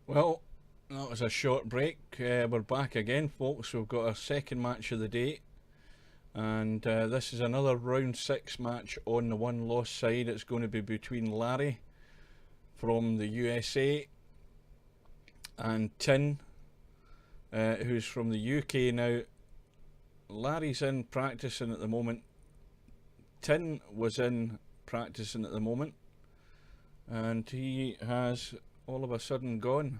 Well, that was a short break. We're back again, folks. We've got our second match of the day, and this is another round 6 match on the one loss side. It's going to be between Larry from the USA and Tin, who's from the UK. Now, Larry's in practicing at the moment. Tin was in practicing at the moment, and he has all of a sudden gone.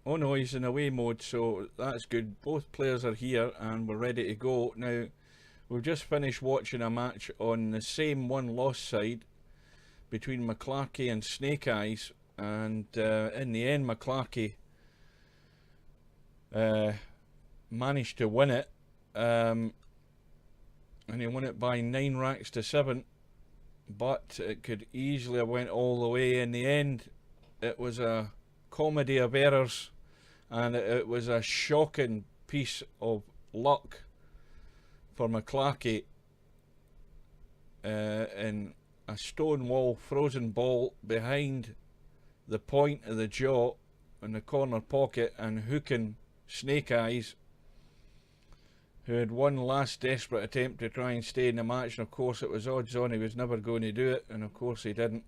Oh no, he's in away mode, so that's good. Both players are here and we're ready to go. Now, we've just finished watching a match on the same one loss side between McClarkey and Snake Eyes, and in the end McClarkey managed to win it, and he won it by 9 racks to 7, but it could easily have went all the way. In the end, it was a comedy of errors, and it was a shocking piece of luck for McClarkey in a stone wall frozen ball behind the point of the jaw in the corner pocket and hooking Snake Eyes, who had one last desperate attempt to try and stay in the match, and of course it was odds on he was never going to do it, and of course he didn't,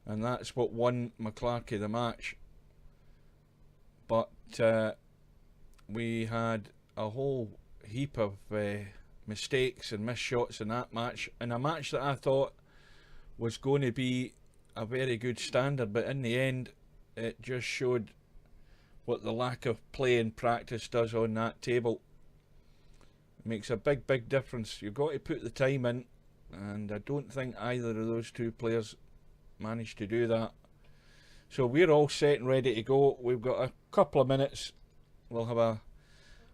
and that's what won McClarkey the match. But we had a whole heap of mistakes and missed shots in that match, in a match that I thought was going to be a very good standard, but in the end it just showed what the lack of play and practice does on that table. It makes a big difference. You've got to put the time in, and I don't think either of those two players managed to do that. So we're all set and ready to go. We've got a couple of minutes. We'll have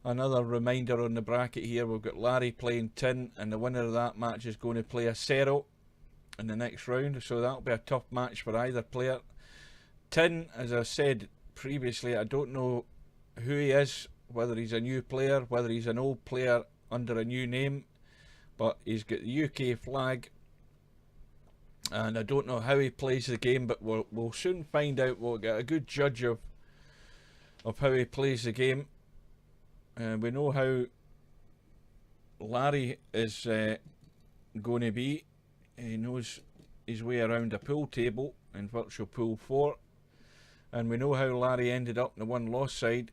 another reminder on the bracket here. We've got Larry playing Tin, and the winner of that match is going to play Acero in the next round, so that'll be a tough match for either player. Tin, as I said previously, I don't know who he is, whether he's a new player, whether he's an old player under a new name, but he's got the UK flag, and I don't know how he plays the game, but we'll soon find out. We'll get a good judge of how he plays the game. We know how Larry is going to be. He knows his way around a pool table in Virtual Pool 4, and we know how Larry ended up in the one loss side,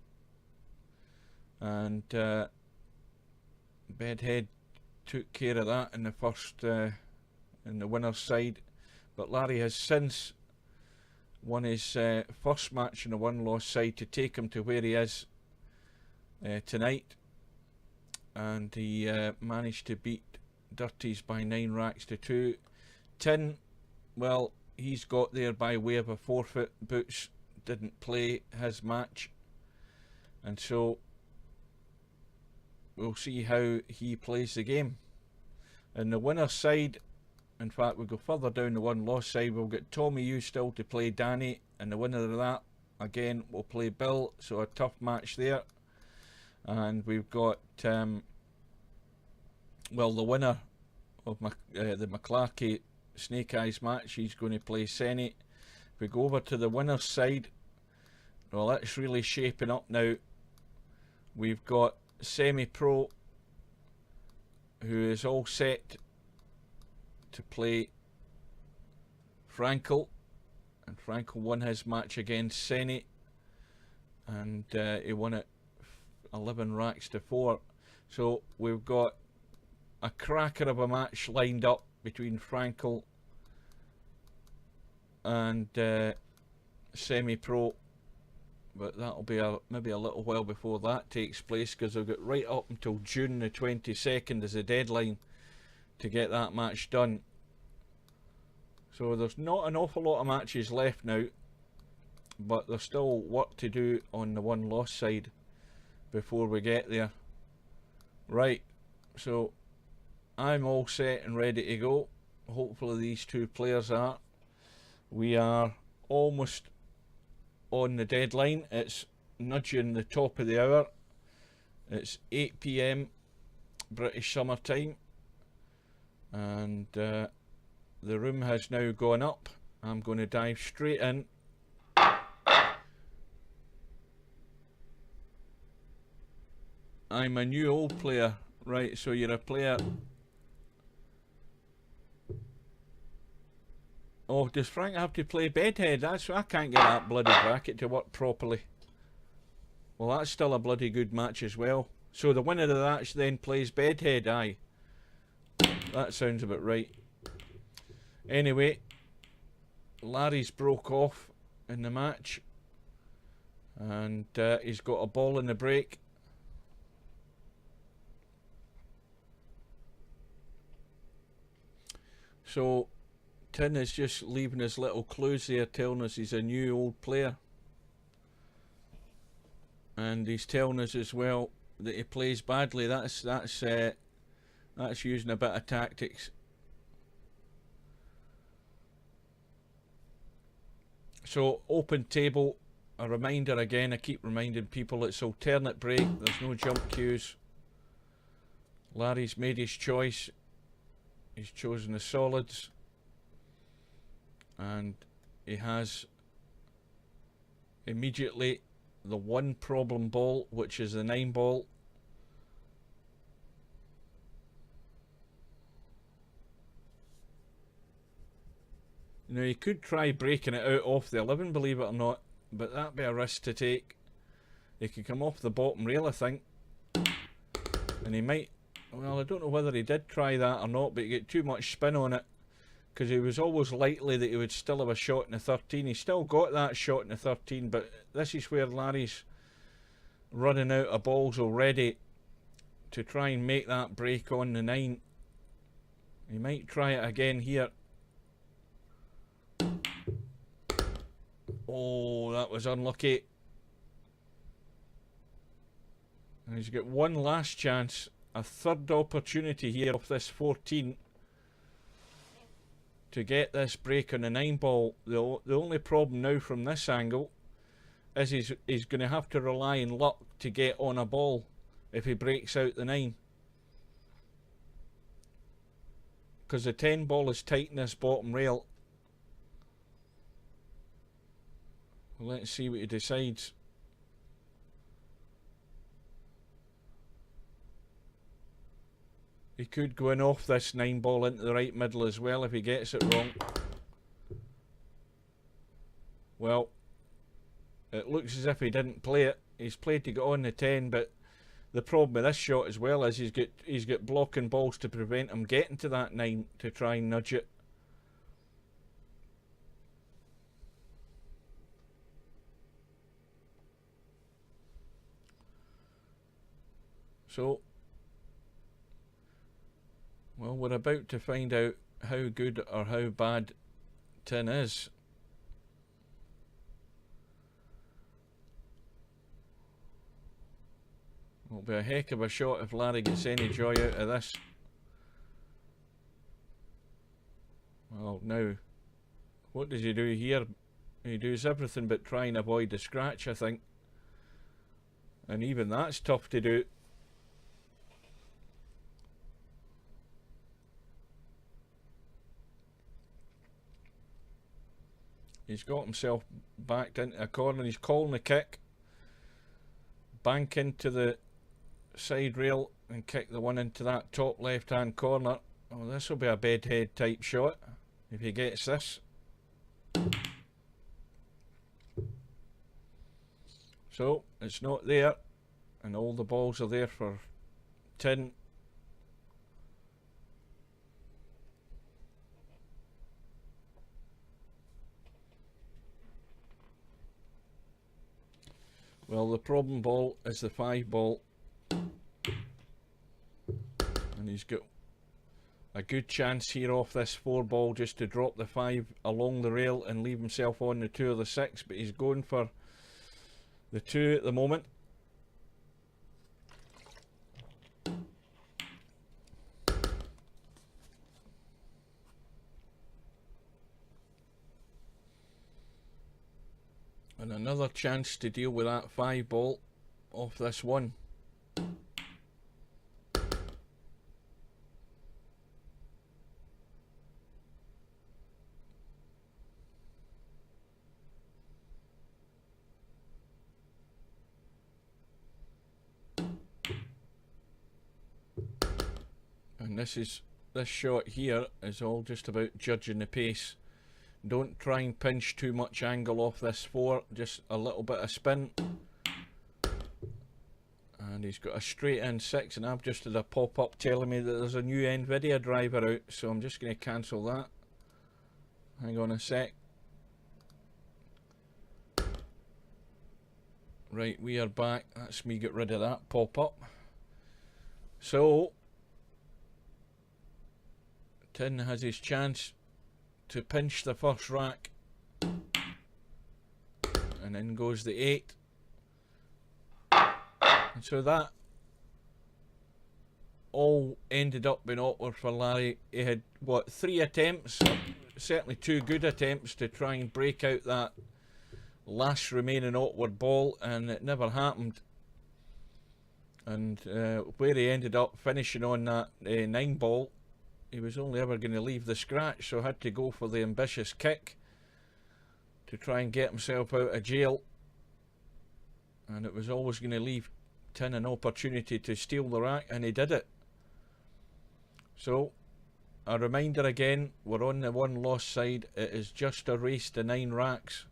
and Bedhead took care of that in the first in the winner's side, but Larry has since won his first match in the one loss side to take him to where he is tonight, and he managed to beat Dirties by 9 racks to 2. Tin, well, he's got there by way of a forfeit. Boots didn't play his match, and so we'll see how he plays the game. In the winner's side, in fact, we'll go further down the one loss side. We'll get Tommy U still to play Danny, and the winner of that again will play Bill, so a tough match there. And we've got well, the winner of the McClarkey Snake Eyes match, he's going to play Senny. If we go over to the winner's side, well, that's really shaping up now. We've got Semi-Pro, who is all set to play Frankel, and Frankel won his match against Senny, and he won it 11 racks to 4. So we've got a cracker of a match lined up between Frankel and Semi-Pro, but that'll be maybe a little while before that takes place, because they've got right up until June the 22nd as the deadline to get that match done. So there's not an awful lot of matches left now, but there's still work to do on the one loss side before we get there. Right, so I'm all set and ready to go. Hopefully these two players are. We are almost on the deadline. It's nudging the top of the hour. It's 8 PM British summer time, and the room has now gone up I'm going to dive straight in. I'm a new old player. Right, so you're a player. Oh, does Frank have to play bedhead? That's, I can't get that bloody bracket to work properly. Well, that's still a bloody good match as well. So the winner of that then plays bedhead, aye. That sounds about right. Anyway, Larry's broke off in the match. And he's got a ball in the break. So Tin is just leaving his little clues there, telling us he's a new old player. And he's telling us as well that he plays badly. That's using a bit of tactics. So open table, a reminder again, I keep reminding people it's alternate break, there's no jump cues. Larry's made his choice. He's chosen the solids, and he has immediately the one problem ball, which is the 9 ball. Now you could try breaking it out off the 11, believe it or not, but that'd be a risk to take. He could come off the bottom rail, I think, and he might. Well, I don't know whether he did try that or not, but he got too much spin on it, because he was always likely that he would still have a shot in the 13. He still got that shot in the 13, but this is where Larry's running out of balls already to try and make that break on the 9. He might try it again here. Oh, that was unlucky. And he's got one last chance. A third opportunity here off this 14 to get this break on the 9 ball. The only problem now from this angle is he's going to have to rely on luck to get on a ball if he breaks out the 9. Because the 10 ball is tight in this bottom rail. Well, let's see what he decides. He could go in off this 9 ball into the right middle as well if he gets it wrong. Well, it looks as if he didn't play it. He's played to get on the 10, but the problem with this shot as well is he's got blocking balls to prevent him getting to that 9 to try and nudge it. So, well, we're about to find out how good or how bad Tin is. It'll be a heck of a shot if Larry gets any joy out of this. Well, now, what does he do here? He does everything but try and avoid the scratch, I think. And even that's tough to do. He's got himself backed into a corner. He's calling the kick. Bank into the side rail and kick the one into that top left hand corner. Oh, this will be a bedhead type shot if he gets this. So it's not there, and all the balls are there for Tin. Well, the problem ball is the 5 ball, and he's got a good chance here off this 4 ball just to drop the 5 along the rail and leave himself on the 2 or the 6, but he's going for the 2 at the moment. And another chance to deal with that 5 ball off this 1. And this shot here is all just about judging the pace. Don't try and pinch too much angle off this 4, just a little bit of spin. And he's got a straight in 6, and I've just had a pop-up telling me that there's a new NVIDIA driver out, so I'm just going to cancel that. Hang on a sec. Right, we are back. That's me get rid of that pop-up. So Tin has his chance to pinch the first rack, and in goes the 8. And so that all ended up being awkward for Larry. He had, what, 3 attempts, certainly 2 good attempts to try and break out that last remaining awkward ball, and it never happened. And where he ended up finishing on that 9 ball, he was only ever going to leave the scratch, so had to go for the ambitious kick to try and get himself out of jail. And it was always going to leave Tin an opportunity to steal the rack, and he did it. So a reminder again, we're on the 1 loss side. It is just a race to 9 racks.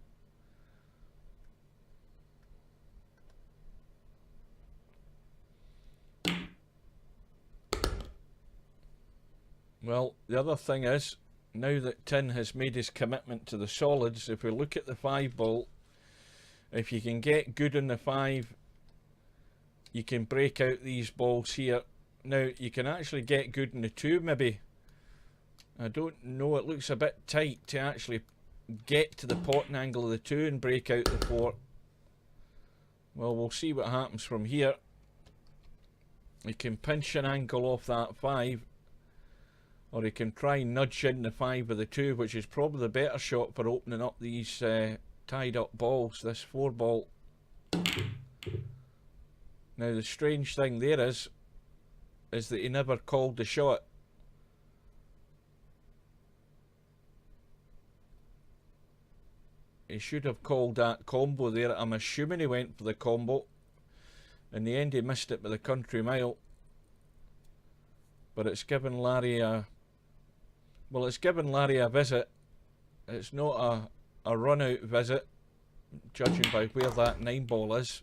Well, the other thing is, now that Tin has made his commitment to the solids, if we look at the 5 ball, if you can get good on the 5, you can break out these balls here. Now, you can actually get good in the 2 maybe. I don't know, it looks a bit tight to actually get to the potting angle of the 2 and break out the 4. Well, we'll see what happens from here. You can pinch an angle off that 5, or you can try and nudge in the 5 with the 2, which is probably the better shot for opening up these tied up balls, this 4 ball. Now the strange thing there is that he never called the shot. He should have called that combo there. I'm assuming he went for the combo. In the end he missed it by the country mile. But it's given Larry a... well, it's given Larry a visit. It's not a run-out visit, judging by where that 9 ball is.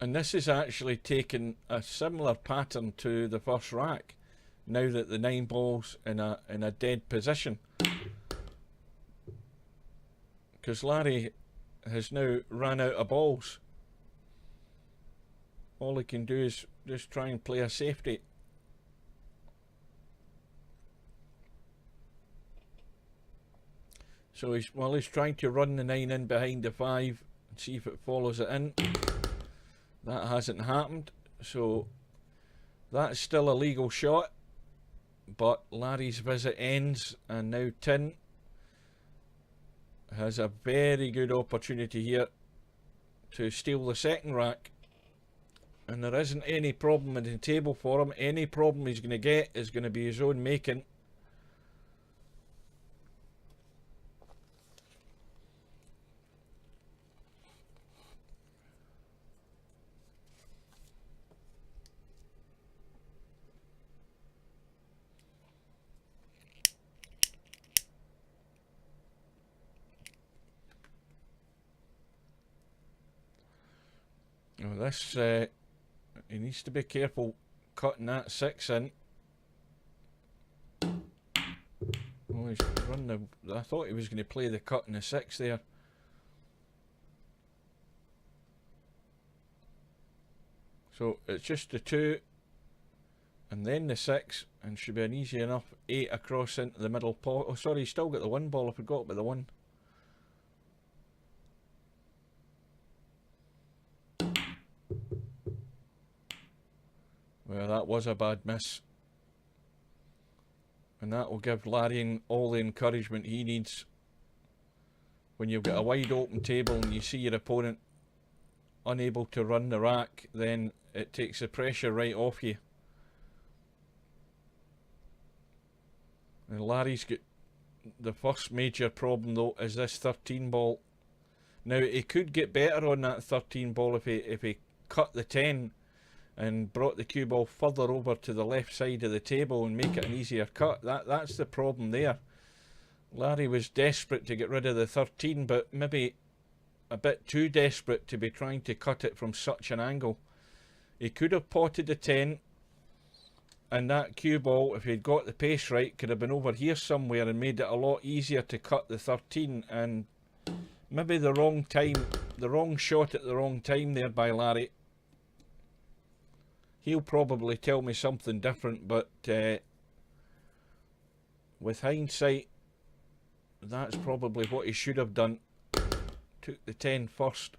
And this is actually taking a similar pattern to the first rack, now that the 9 ball's in a dead position. Because Larry has now ran out of balls. All he can do is just try and play a safety. So he's trying to run the 9 in behind the 5 and see if it follows it in. That hasn't happened, so that's still a legal shot, but Larry's visit ends, and now Tin has a very good opportunity here to steal the 2nd rack, and there isn't any problem in the table for him. Any problem he's going to get is going to be his own making. Now this, he needs to be careful cutting that 6 in. Oh, he's run the... I thought he was going to play the cut in the 6 there. So it's just the 2 and then the 6, and should be an easy enough 8 across into the middle pot. Oh sorry, he's still got the 1 ball, I forgot about the 1. Well, that was a bad miss. And that will give Larry all the encouragement he needs when you've got a wide open table and you see your opponent unable to run the rack, then it takes the pressure right off you. And Larry's got the first major problem though, is this 13 ball. Now he could get better on that 13 ball if he cut the 10 and brought the cue ball further over to the left side of the table and make it an easier cut. That's the problem there. Larry was desperate to get rid of the 13, but maybe a bit too desperate to be trying to cut it from such an angle. He could have potted the 10, and that cue ball, if he'd got the pace right, could have been over here somewhere and made it a lot easier to cut the 13. And maybe the wrong time, the wrong shot at the wrong time there by Larry. He'll probably tell me something different, but with hindsight, that's probably what he should have done. Took the 10 first.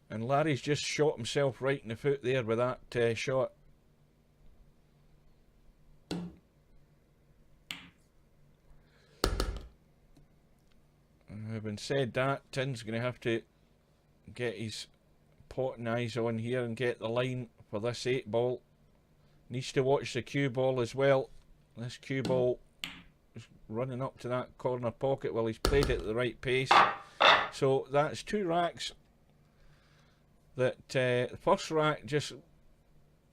And Larry's just shot himself right in the foot there with that shot. And having said that, Tim's going to have to get his potting eyes on here and get the line for this 8 ball. Needs to watch the cue ball as well. This cue ball is running up to that corner pocket. Well, he's played it at the right pace. So that's 2 racks. That the first rack,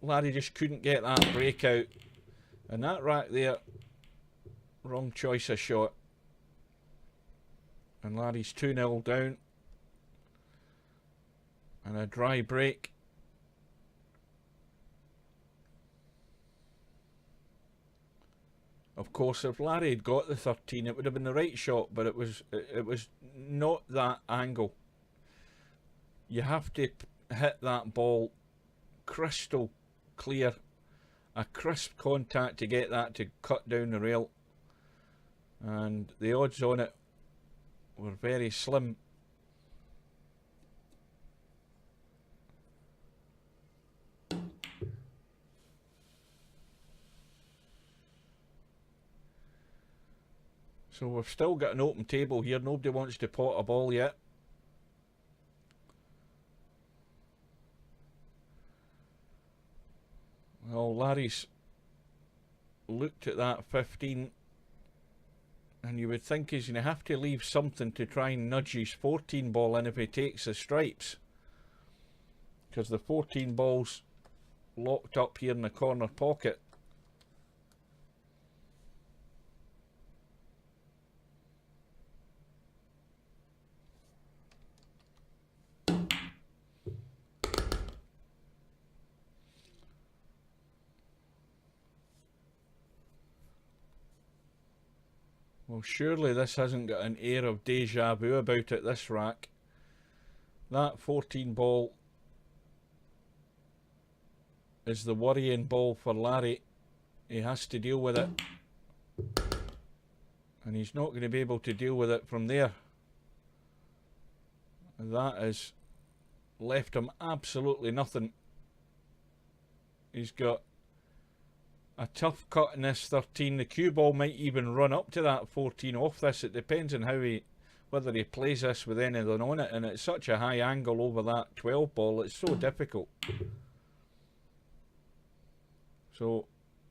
Larry just couldn't get that breakout, and that rack there, wrong choice of shot, and Larry's 2-0 down, and a dry break. Of course, if Larry had got the 13, it would have been the right shot, but it was not that angle. You have to hit that ball crystal clear, a crisp contact to get that to cut down the rail, and the odds on it were very slim. So we've still got an open table here. Nobody wants to pot a ball yet. Well, Larry's looked at that 15, and you would think he's going to have to leave something to try and nudge his 14 ball in if he takes the stripes, because the 14 ball's locked up here in the corner pocket. Well, surely this hasn't got an air of deja vu about it, this rack. That 14 ball is the worrying ball for Larry. He has to deal with it, and he's not going to be able to deal with it from there. And that has left him absolutely nothing. He's got a tough cut in this 13. The cue ball might even run up to that 14 off this. It depends on how whether he plays this with anything on it, and it's such a high angle over that 12 ball, it's so difficult. So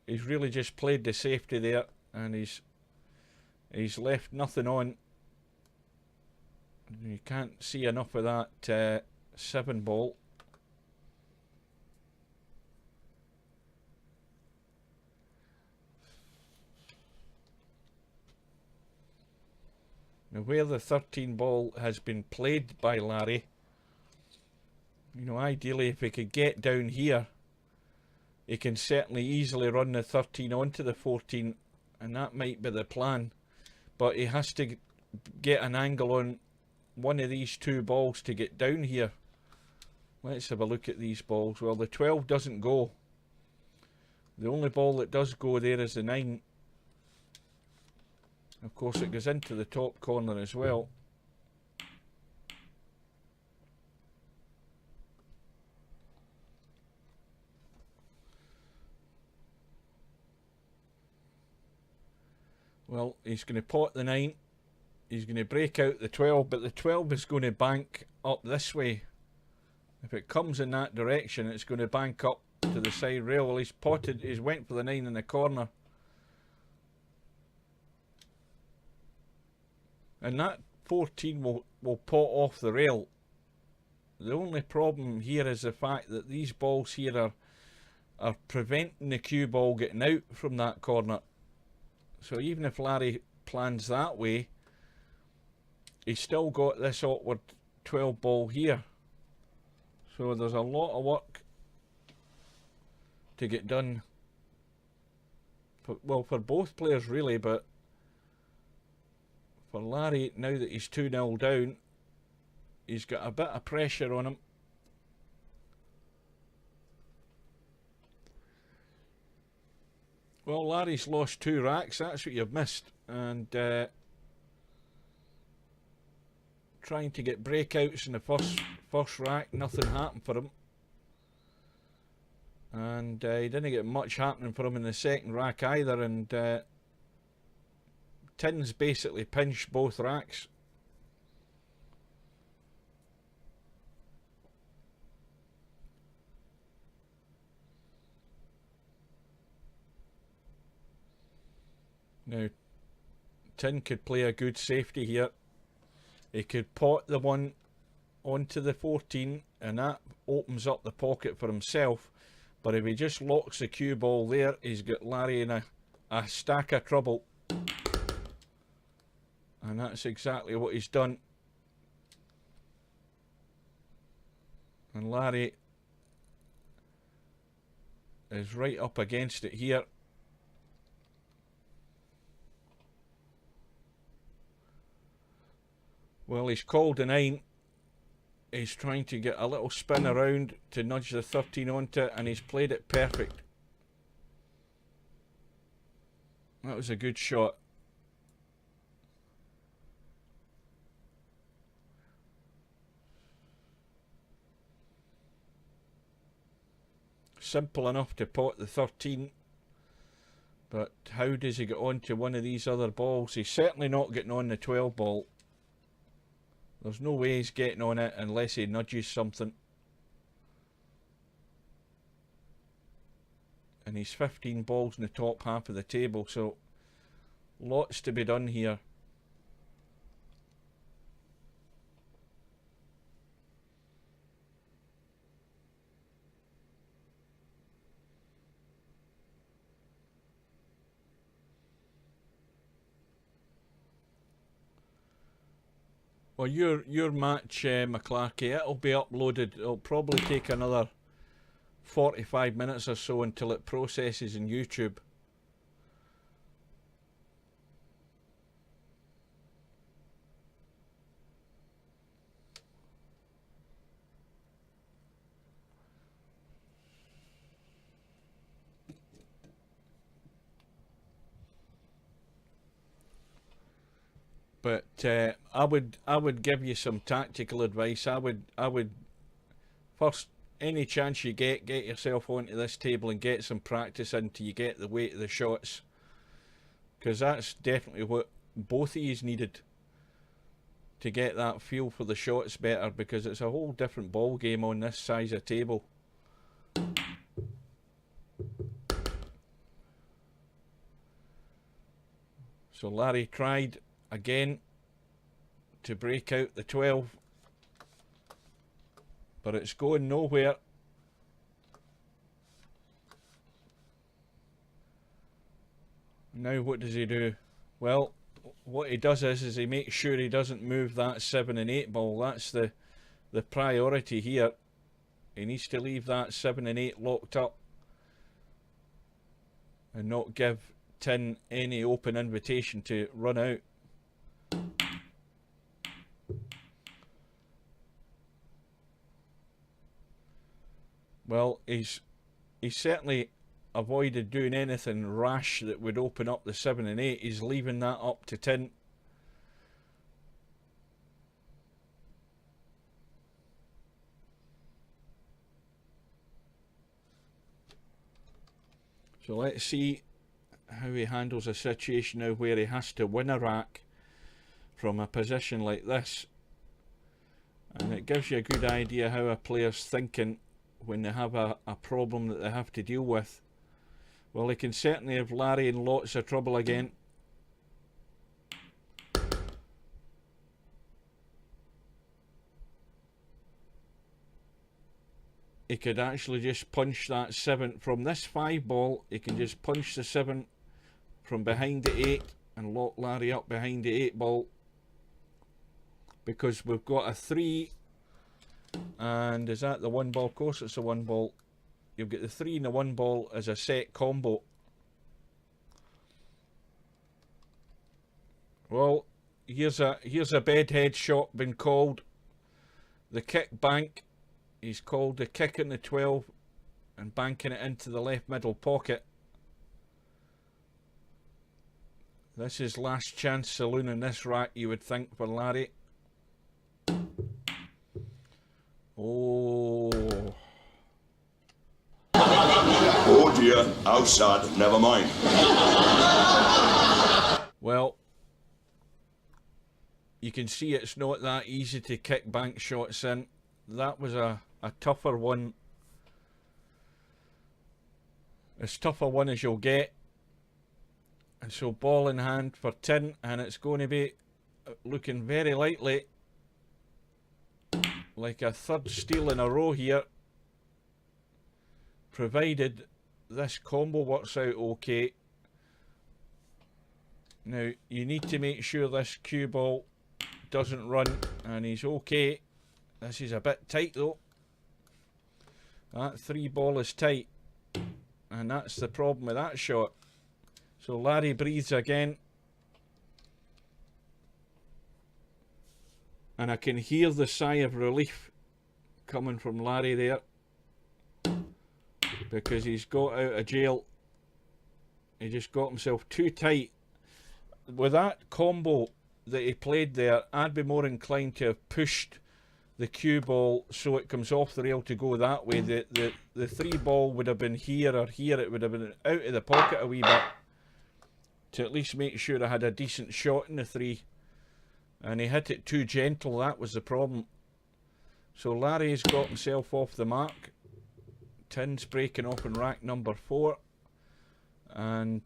he's really just played the safety there, and he's left nothing on. You can't see enough of that 7 ball. Now, where the 13 ball has been played by Larry, you know, ideally if he could get down here, he can certainly easily run the 13 onto the 14, and that might be the plan. But he has to get an angle on one of these 2 balls to get down here. Let's have a look at these balls. Well, the 12 doesn't go. The only ball that does go there is the 9. Of course, it goes into the top corner as well. Well, he's going to pot the 9. He's going to break out the 12, but the 12 is going to bank up this way. If it comes in that direction, it's going to bank up to the side rail. Well, he's potted, he's went for the 9 in the corner. And that 14 will pot off the rail. The only problem here is the fact that these balls here are preventing the cue ball getting out from that corner. So even if Larry plans that way, he's still got this awkward 12 ball here. So there's a lot of work to get done. For both players really, but for Larry, now that he's 2-0 down, he's got a bit of pressure on him. Well, Larry's lost 2 racks, that's what you've missed. And trying to get breakouts in the first rack, nothing happened for him. And he didn't get much happening for him in the second rack either, and Tins basically pinched both racks. Now, Tin could play a good safety here. He could pot the 1 onto the 14, and that opens up the pocket for himself. But if he just locks the cue ball there, he's got Larry in a stack of trouble. And that's exactly what he's done. And Larry is right up against it here. Well, he's called a 9. He's trying to get a little spin around to nudge the 13 onto it, and he's played it perfect. That was a good shot. Simple enough to pot the 13. But how does he get onto one of these other balls? He's certainly not getting on the 12 ball. There's no way he's getting on it unless he nudges something. And he's 15 balls in the top half of the table, so lots to be done here. Well, your match, McClarkey, it'll be uploaded. It'll probably take another 45 minutes or so until it processes in YouTube. But I would give you some tactical advice. I would first, any chance you get yourself onto this table and get some practice in till you get the weight of the shots, because that's definitely what both of yous needed to get that feel for the shots better, because it's a whole different ball game on this size of table. So Larry tried again to break out the 12, but it's going nowhere. Now what does he do? Well, what he does is he makes sure he doesn't move that 7 and 8 ball. That's the priority here. He needs to leave that 7 and 8 locked up and not give Tin any open invitation to run out. Well, he's certainly avoided doing anything rash that would open up the 7 and 8. He's leaving that up to Tin. So let's see how he handles a situation now where he has to win a rack from a position like this. And it gives you a good idea how a player's thinking when they have a problem that they have to deal with. Well, he can certainly have Larry in lots of trouble again. He could actually just punch that 7 from this 5 ball. He can just punch the 7 from behind the 8 and lock Larry up behind the 8 ball, because we've got a 3, and is that the 1 ball? Of course it's a 1 ball. You've got the 3 and the 1 ball as a set combo. Well, here's a bedhead shot been called. The kick bank. He's called the kick in the 12 and banking it into the left middle pocket. This is last chance saloon in this rack, you would think, for Larry. Oh. Oh dear, how sad, never mind. Well, you can see it's not that easy to kick bank shots in. That was a tougher one. As tough a one as you'll get. And so ball in hand for Tin, and it's going to be looking very likely like a 3rd steal in a row here, provided this combo works out okay. Now you need to make sure this cue ball doesn't run, and he's okay. This is a bit tight though. That 3 ball is tight, and that's the problem with that shot. So Larry breathes again, and I can hear the sigh of relief coming from Larry there, because he's got out of jail. He just got himself too tight. With that combo that he played there, I'd be more inclined to have pushed the cue ball so it comes off the rail to go that way. The 3 ball would have been here or here. It would have been out of the pocket a wee bit, to at least make sure I had a decent shot in the 3. And he hit it too gentle, that was the problem. So Larry's got himself off the mark. Tin's breaking off in rack number 4. And,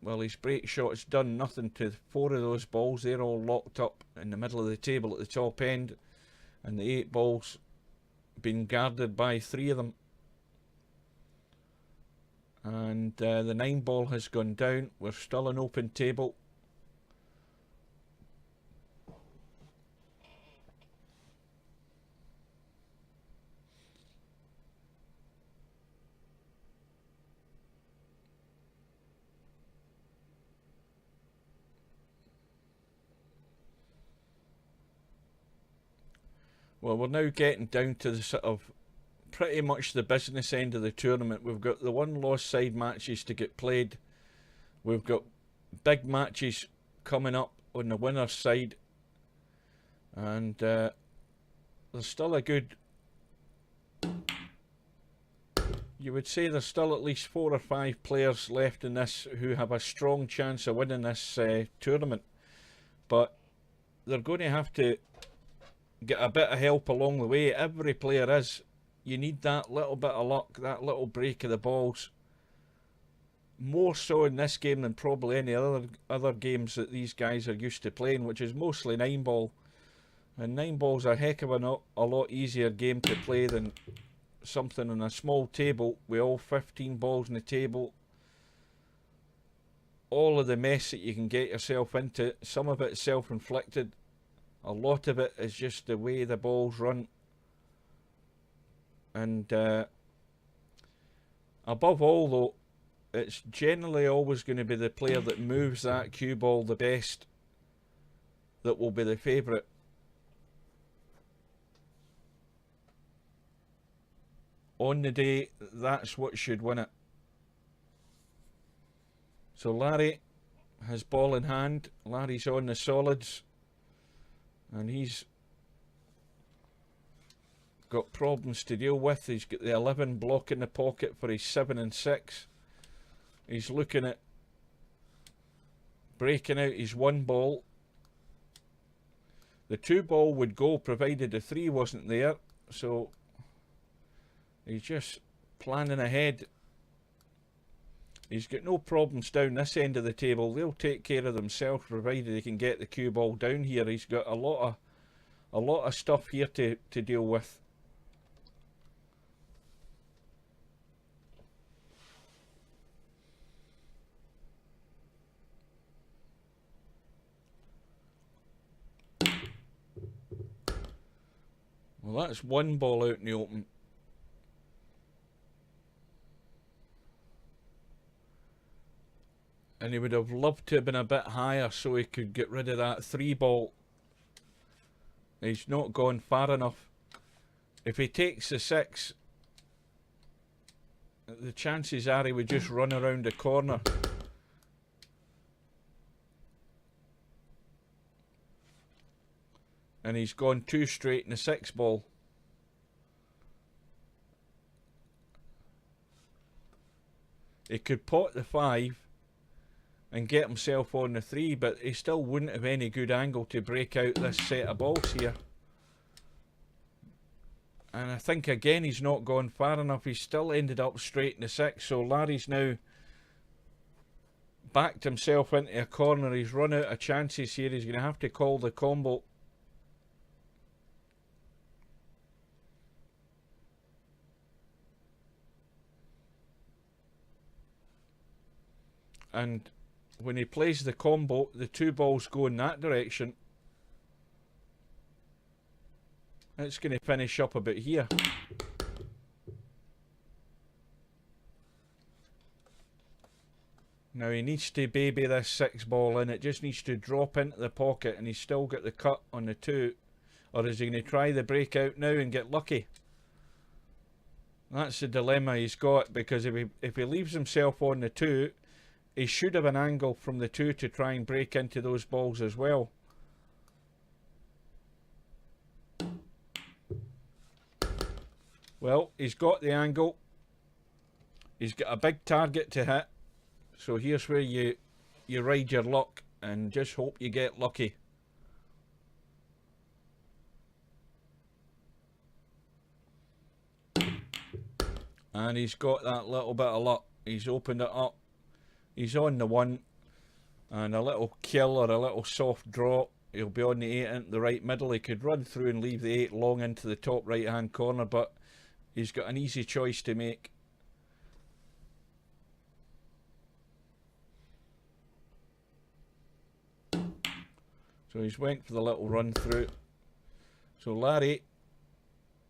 well, his break shot's done nothing to 4 of those balls. They're all locked up in the middle of the table at the top end. And the 8 balls been guarded by 3 of them. And the 9 ball has gone down. We're still an open table. Well, we're now getting down to the sort of pretty much the business end of the tournament. We've got the 1 loss side matches to get played. We've got big matches coming up on the winner's side. And there's still a good... You would say there's still at least 4 or 5 players left in this who have a strong chance of winning this tournament. But they're going to have to get a bit of help along the way. Every player is. You need that little bit of luck, that little break of the balls. More so in this game than probably any other games that these guys are used to playing, which is mostly 9 ball. And 9 ball's a heck of a lot easier game to play than something on a small table with all 15 balls on the table. All of the mess that you can get yourself into, some of it self-inflicted. A lot of it is just the way the balls run. And above all though, it's generally always going to be the player that moves that cue ball the best that will be the favourite. On the day, that's what should win it. So Larry has ball in hand. Larry's on the solids. And he's got problems to deal with. He's got the 11 block in the pocket for his 7 and 6. He's looking at breaking out his 1 ball. The 2 ball would go provided the 3 wasn't there, so he's just planning ahead. He's got no problems down this end of the table. They'll take care of themselves provided he can get the cue ball down here. He's got a lot of stuff here to deal with. Well, that's 1 ball out in the open. And he would have loved to have been a bit higher so he could get rid of that 3 ball. He's not gone far enough. If he takes the 6, the chances are he would just run around the corner. And he's gone 2 straight in the 6 ball. He could pot the 5 and get himself on the 3, but he still wouldn't have any good angle to break out this set of balls here. And I think again he's not gone far enough. He's still ended up straight in the 6, so Larry's now backed himself into a corner. He's run out of chances here. He's going to have to call the combo. And when he plays the combo, the 2 balls go in that direction. It's going to finish up about here. Now he needs to baby this 6 ball in. It just needs to drop into the pocket, and he's still got the cut on the 2. Or is he going to try the breakout now and get lucky? That's the dilemma he's got, because if he leaves himself on the 2, he should have an angle from the 2 to try and break into those balls as well. Well, he's got the angle. He's got a big target to hit. So here's where you ride your luck and just hope you get lucky. And he's got that little bit of luck. He's opened it up. He's on the 1, and a little kill or a little soft draw. He'll be on the 8 into the right middle. He could run through and leave the 8 long into the top right hand corner, but he's got an easy choice to make. So he's went for the little run through. So Larry,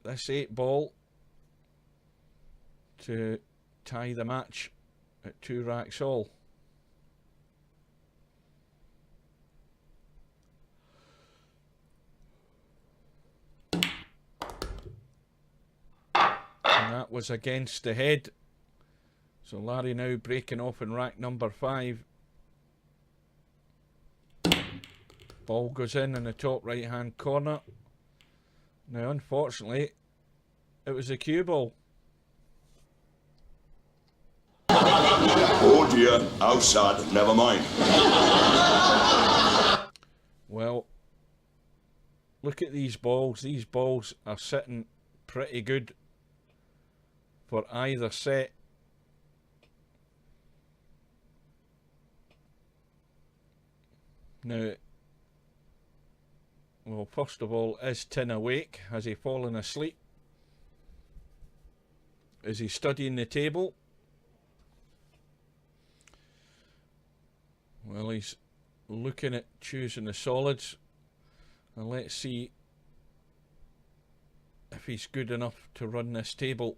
this 8 ball to tie the match at 2 racks all. And that was against the head. So Larry now breaking off in rack number 5. Ball goes in the top right hand corner. Now unfortunately it was a cue ball. Oh dear, outside, never mind. Well, look at these balls. These balls are sitting pretty good for either set. Now, well, first of all, is Tin awake? Has he fallen asleep? Is he studying the table? Well, he's looking at choosing the solids, and let's see if he's good enough to run this table.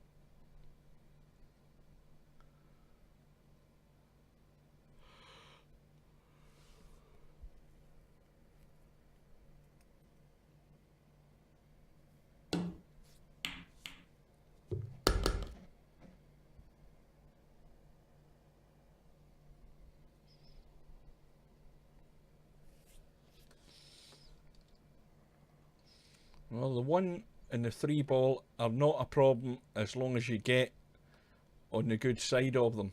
Well, the 1 and the 3 ball are not a problem as long as you get on the good side of them.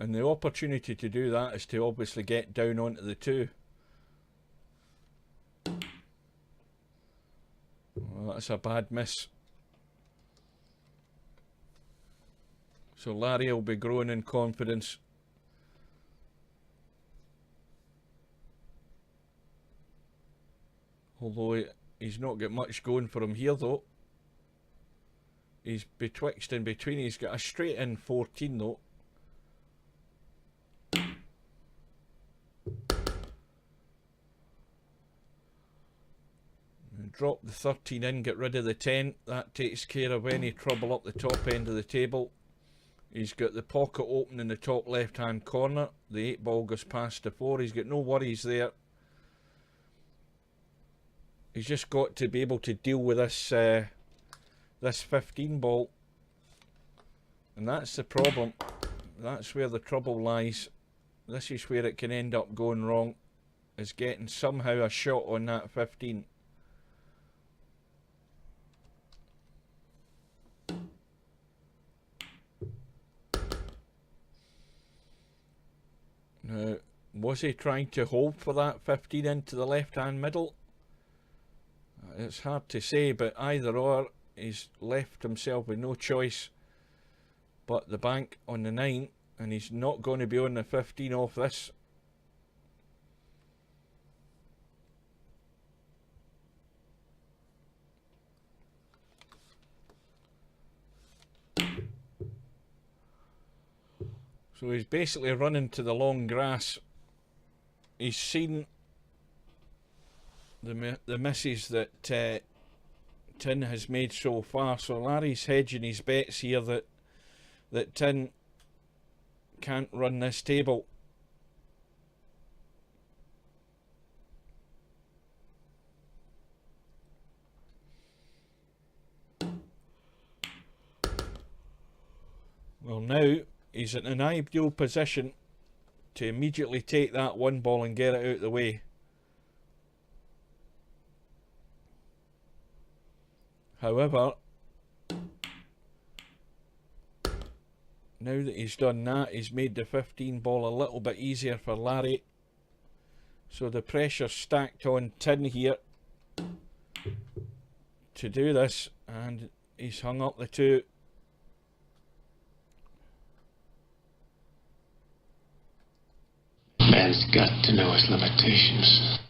And the opportunity to do that is to obviously get down onto the 2. Well, that's a bad miss. So Larry will be growing in confidence. Although he's not got much going for him here though. He's betwixt and between. He's got a straight in 14 though. Drop the 13 in, get rid of the 10. That takes care of any trouble up the top end of the table. He's got the pocket open in the top left hand corner. The 8 ball goes past the 4. He's got no worries there. He's just got to be able to deal with this this 15 ball. And that's the problem. That's where the trouble lies. This is where it can end up going wrong, is getting somehow a shot on that 15. Now, was he trying to hold for that 15 into the left hand middle? It's hard to say, but either or, he's left himself with no choice but the bank on the 9, and he's not going to be on the 15 off this. So he's basically running to the long grass. He's seen the misses that Tin has made so far. So Larry's hedging his bets here that Tin can't run this table. Well, now he's in an ideal position to immediately take that 1 ball and get it out of the way. However, now that he's done that, he's made the 15 ball a little bit easier for Larry. So the pressure's stacked on Tin here to do this, and he's hung up the 2. Man's got to know his limitations.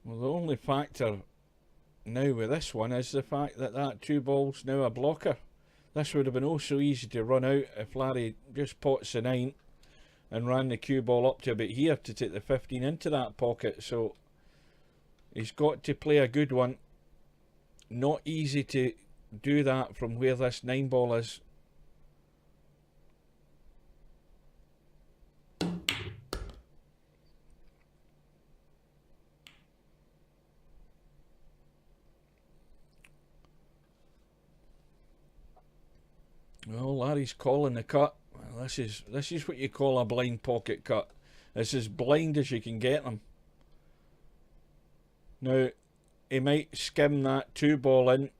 Well, the only factor now with this one is the fact that that 2 ball's now a blocker. This would have been oh so easy to run out if Larry just pots the 9 and ran the cue ball up to about here to take the 15 into that pocket. So he's got to play a good one. Not easy to do that from where this 9 ball is. Well, Larry's calling the cut. Well, this is what you call a blind pocket cut. It's as blind as you can get them. Now, he might skim that 2 ball in.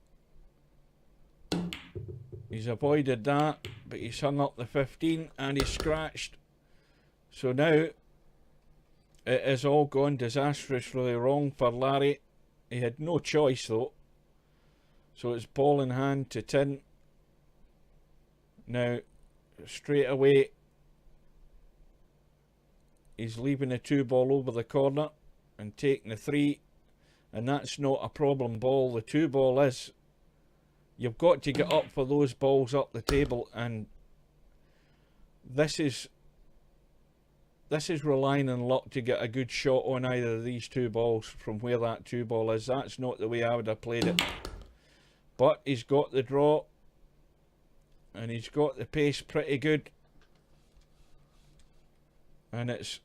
He's avoided that, but he's hung up the 15 and he's scratched. So now, it has all gone disastrously wrong for Larry. He had no choice though. So it's ball in hand to Tin. Now, straight away, he's leaving the 2 ball over the corner and taking the 3, and that's not a problem ball. The 2 ball is. You've got to get up for those balls up the table, and this is relying on luck to get a good shot on either of these 2 balls from where that 2 ball is. That's not the way I would have played it. But he's got the draw. And he's got the pace pretty good. And it's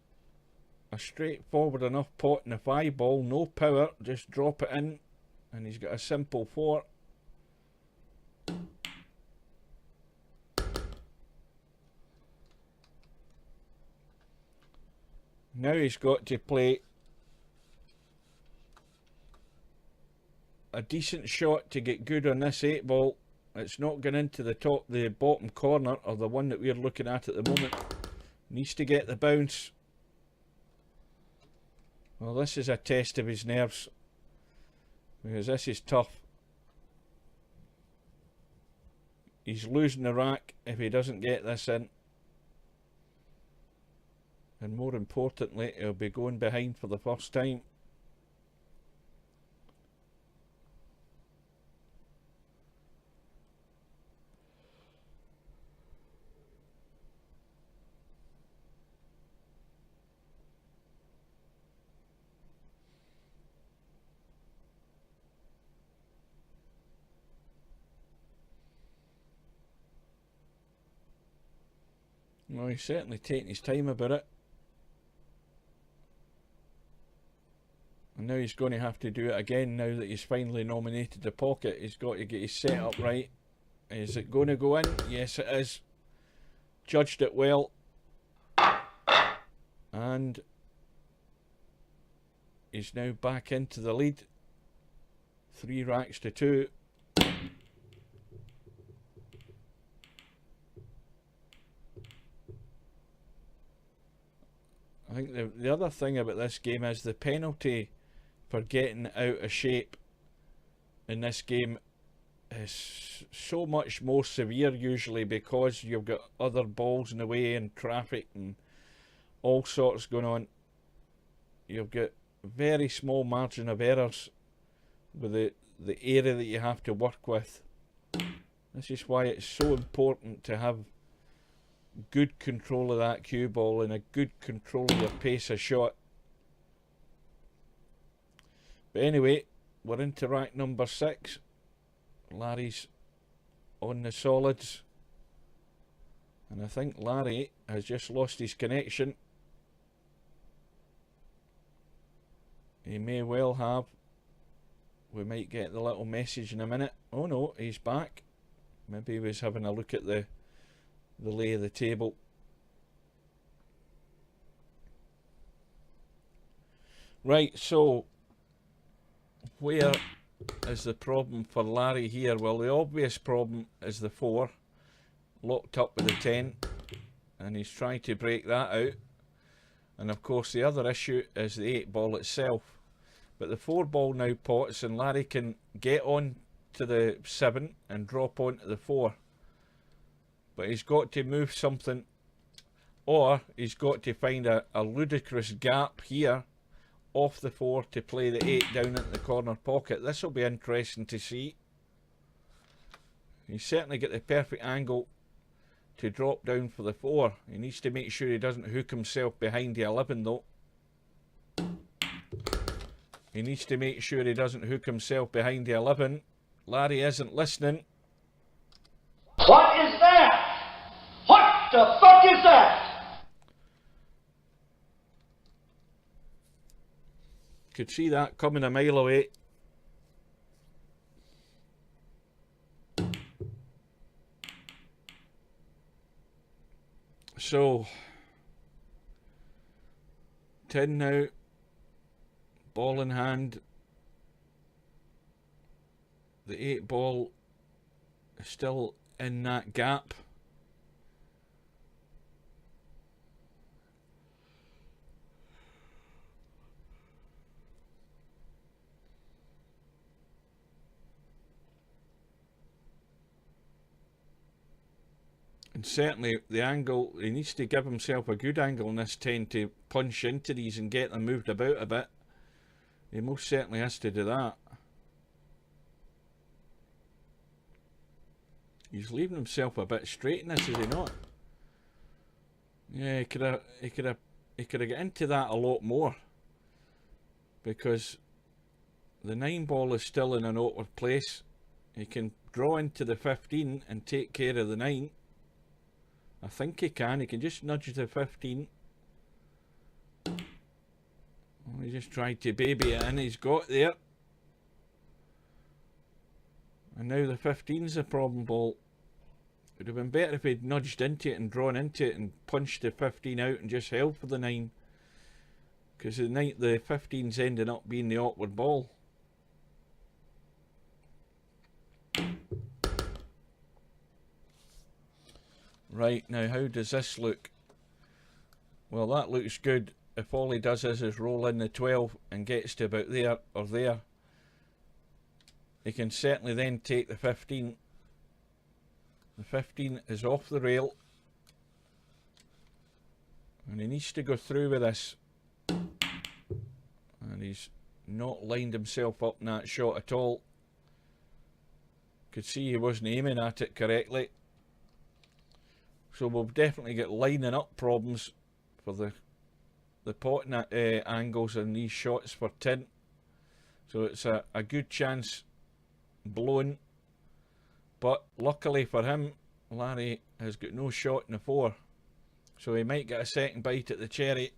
a straightforward enough pot in the 5 ball. No power, just drop it in. And he's got a simple 4. Now he's got to play a decent shot to get good on this 8 ball. It's not going into the bottom corner, or the one that we're looking at the moment. Needs to get the bounce. Well, this is a test of his nerves, because this is tough. He's losing the rack if he doesn't get this in. And more importantly, he'll be going behind for the first time. Well, he's certainly taking his time about it. And now he's going to have to do it again now that he's finally nominated the pocket. He's got to get his setup right. Is it going to go in? Yes, it is. Judged it well. And he's now back into the lead. 3 racks to 2. I think the other thing about this game is the penalty for getting out of shape in this game is so much more severe usually, because you've got other balls in the way and traffic and all sorts going on. You've got very small margin of errors with the area that you have to work with. This is why it's so important to have good control of that cue ball and a good control of your pace of shot. But anyway, we're into rack number 6. Larry's on the solids, and I think Larry has just lost his connection. He may well have. We might get the little message in a minute. Oh no, he's back. Maybe he was having a look at the lay of the table. Right, so where is the problem for Larry here? Well, the obvious problem is the 4 locked up with the 10, and he's trying to break that out. And of course the other issue is the 8 ball itself. But the 4 ball now pots, and Larry can get on to the 7 and drop onto the 4. But he's got to move something, or he's got to find a ludicrous gap here off the 4 to play the 8 down into the corner pocket. This will be interesting to see. He's certainly got the perfect angle to drop down for the 4. He needs to make sure he doesn't hook himself behind the 11 though. He needs to make sure he doesn't hook himself behind the 11. Larry isn't listening. What is that? What the fuck is that? Could see that coming a mile away. So 10 now, ball in hand. The 8 ball is still in that gap. And certainly the angle, he needs to give himself a good angle in this 10 to punch into these and get them moved about a bit. He most certainly has to do that. He's leaving himself a bit straight in this, is he not? Yeah, he could have got into that a lot more, because the 9 ball is still in an awkward place. He can draw into the 15 and take care of the 9. I think he can. He can just nudge the 15. Oh, he just tried to baby it in. He's got there. And now the 15's the problem ball. It would have been better if he'd nudged into it and drawn into it and punched the 15 out and just held for the 9. Because the 15's ending up being the awkward ball. Right, now how does this look? Well, that looks good. If all he does is roll in the 12 and gets to about there or there, he can certainly then take the 15. The 15 is off the rail, and he needs to go through with this. And he's not lined himself up in that shot at all. Could see he wasn't aiming at it correctly. So we'll definitely get lining up problems for the potting angles in these shots for tint. So it's a good chance blowing. But luckily for him, Larry has got no shot in the 4. So he might get a second bite at the cherry.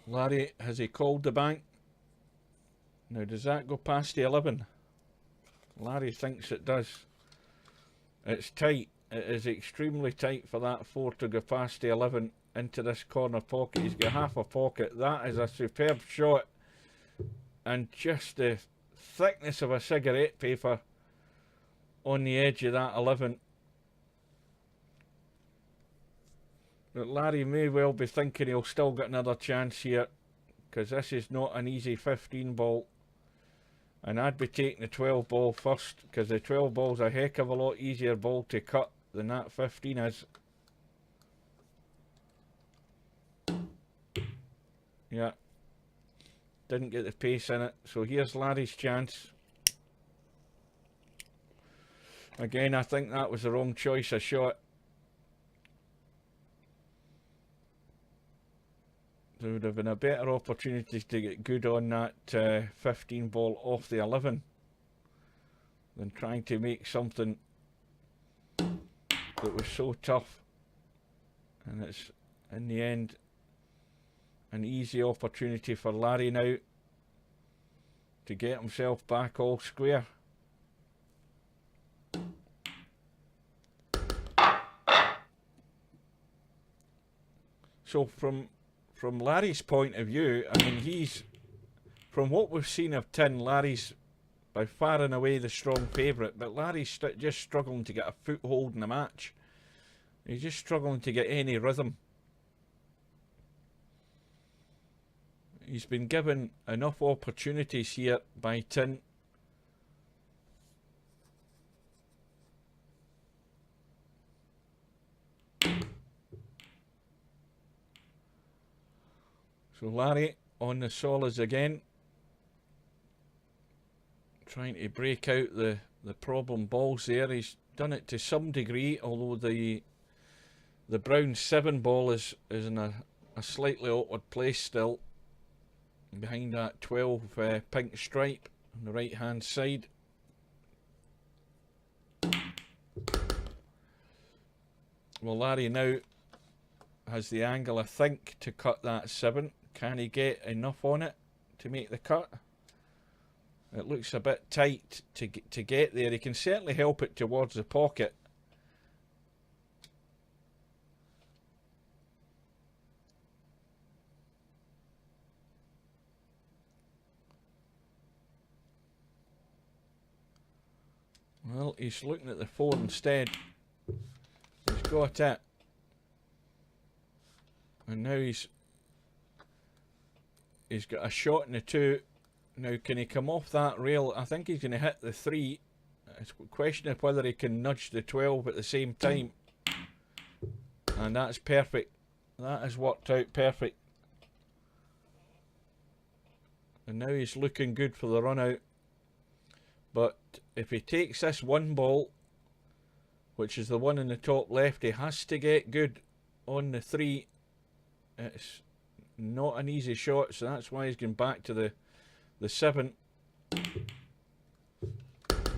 Larry, has he called the bank? Now does that go past the 11? Larry thinks it does. It's tight. It is extremely tight for that 4 to go past the 11 into this corner pocket. He's got half a pocket. That is a superb shot. And just the thickness of a cigarette paper on the edge of that 11. But Larry may well be thinking he'll still get another chance here, because this is not an easy 15 ball. And I'd be taking the 12 ball first, because the 12 ball's a heck of a lot easier ball to cut than that 15 is. Yeah. Didn't get the pace in it. So here's Larry's chance. Again, I think that was the wrong choice of shot. There would have been a better opportunity to get good on that 15 ball off the 11 than trying to make something that was so tough. And it's, in the end, an easy opportunity for Larry now to get himself back all square. So from Larry's point of view, I mean, he's, from what we've seen of Tin, Larry's by far and away the strong favourite, but Larry's just struggling to get a foothold in the match. He's just struggling to get any rhythm. He's been given enough opportunities here by Tin. So Larry on the solids again, trying to break out the problem balls there. He's done it to some degree, although the brown 7 ball is in a slightly awkward place still, behind that 12 pink stripe on the right hand side. Well, Larry now has the angle, I think, to cut that 7. Can he get enough on it to make the cut? It looks a bit tight to get there. He can certainly help it towards the pocket. Well, he's looking at the 4 instead. He's got it. And now he's got a shot in the 2. Now, can he come off that rail? I think he's going to hit the 3. It's a question of whether he can nudge the 12 at the same time. And that's perfect. That has worked out perfect. And now he's looking good for the run out. But if he takes this 1 ball, which is the one in the top left, he has to get good on the 3. It's not an easy shot, so that's why he's going back to the 7.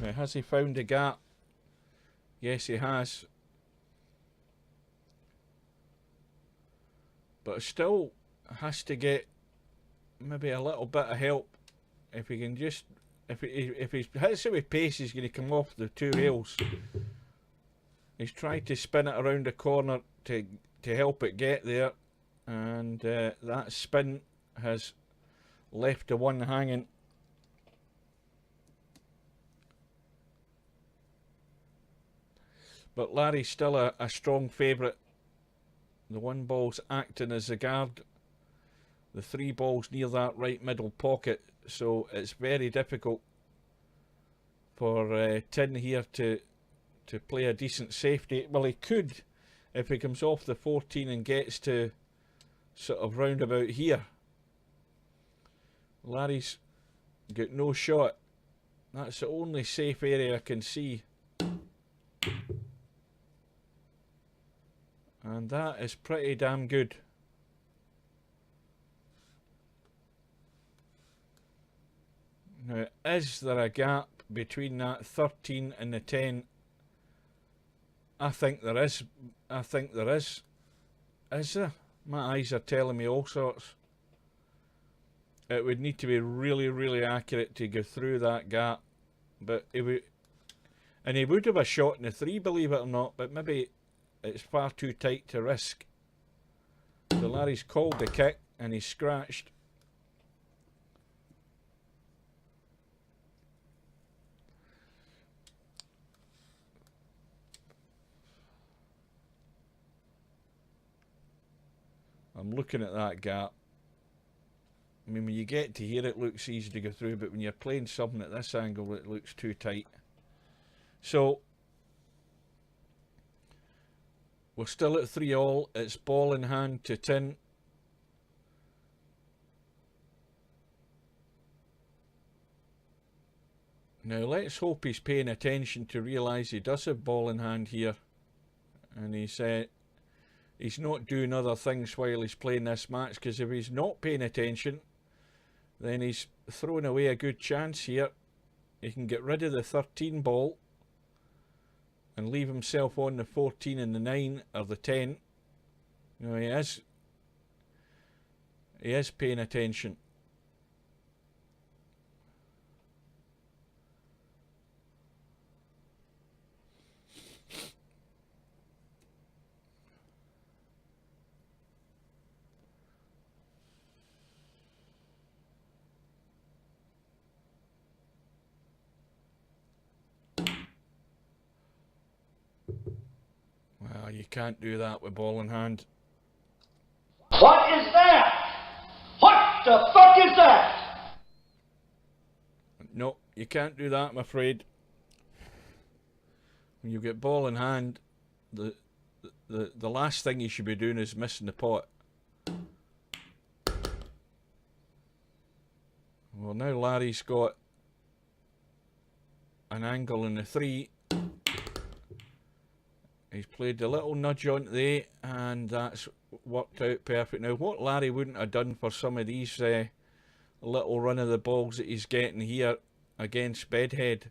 Now, has he found a gap? Yes, he has. But still has to get maybe a little bit of help. If he can just, if he hits it with pace, he's going to come off the 2 rails. He's tried to spin it around the corner to to help it get there, and that spin has left the one hanging. But Larry's still a strong favourite. The one ball's acting as a guard. The three ball's near that right middle pocket, so it's very difficult for Tin here to play a decent safety. Well, he could if he comes off the 14 and gets to sort of round about here. Larry's got no shot. That's the only safe area I can see. And that is pretty damn good. Now, is there a gap between that 13 and the 10? I think there is. I think there is. Is there? My eyes are telling me all sorts. It would need to be really, really accurate to go through that gap. But it would, and he would have a shot in the 3, believe it or not, but maybe it's far too tight to risk. So Larry's called the kick and he's scratched. I'm looking at that gap. I mean, when you get to here it looks easy to go through, but when you're playing something at this angle it looks too tight. So we're still at 3-all. It's ball in hand to Tin. Now let's hope he's paying attention to realise he does have ball in hand here, and he's not doing other things while he's playing this match, because if he's not paying attention then he's throwing away a good chance here. He can get rid of the 13 ball and leave himself on the 14 and the 9 or the 10. You know, he is paying attention. Well, you can't do that with ball in hand. What is that? What the fuck is that? No, you can't do that, I'm afraid. When you get ball in hand, the last thing you should be doing is missing the pot. Well, now Larry's got an angle in the 3. He's played a little nudge onto the 8, and that's worked out perfect. Now, what Larry wouldn't have done for some of these little run of the balls that he's getting here against Bedhead.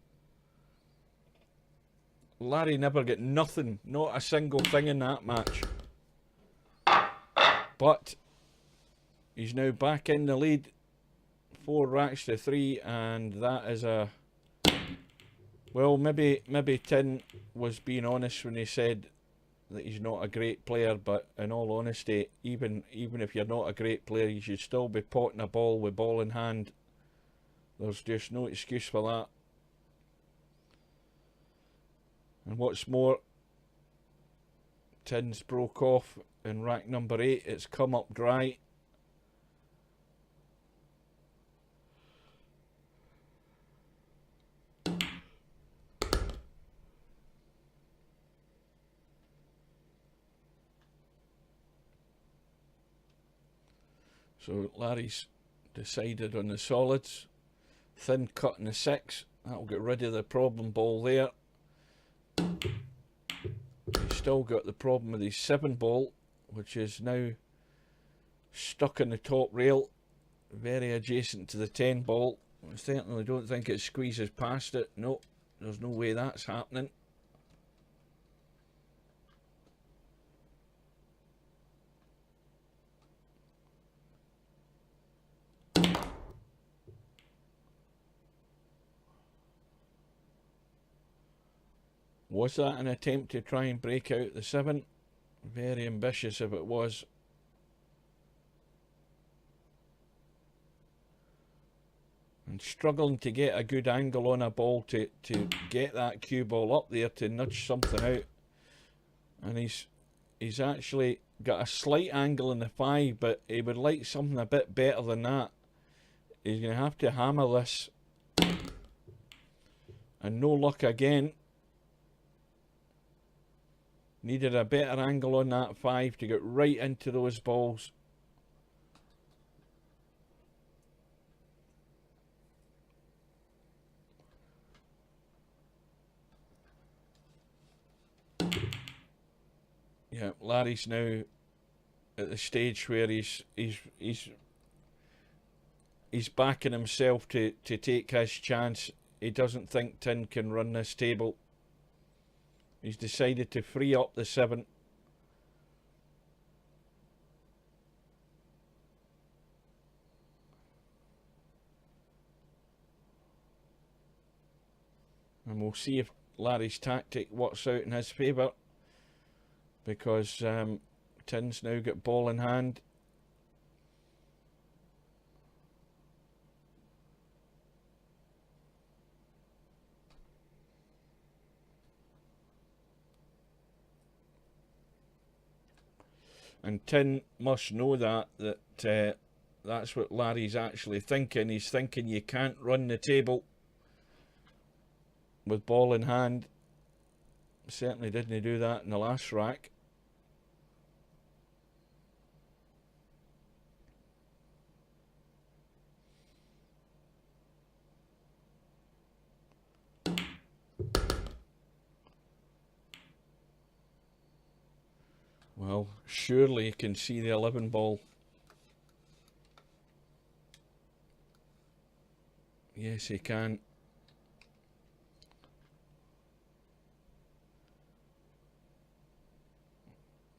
Larry never got nothing, not a single thing in that match. But he's now back in the lead, 4 racks to 3, and that is a... Well, maybe Tin was being honest when he said that he's not a great player, but in all honesty, even if you're not a great player, you should still be potting a ball with ball in hand. There's just no excuse for that. And what's more, Tin's broke off in rack number 8. It's come up dry. So Larry's decided on the solids. Thin cut in the 6. That'll get rid of the problem ball there. He's still got the problem with his 7 ball, which is now stuck in the top rail, very adjacent to the 10 ball. I certainly don't think it squeezes past it. No, there's no way that's happening. Was that an attempt to try and break out the 7? Very ambitious if it was. And struggling to get a good angle on a ball to get that cue ball up there to nudge something out. And he's actually got a slight angle in the 5, but he would like something a bit better than that. He's going to have to hammer this. And no luck again. Needed a better angle on that 5 to get right into those balls. Yeah, Larry's now at the stage where he's backing himself to take his chance. He doesn't think Tin can run this table. He's decided to free up the 7. And we'll see if Larry's tactic works out in his favour. Because Tin's now got ball in hand. And Tin must know that that's what Larry's actually thinking. He's thinking you can't run the table with ball in hand. Certainly didn't do that in the last rack. Well, surely you can see the 11 ball. Yes, he can.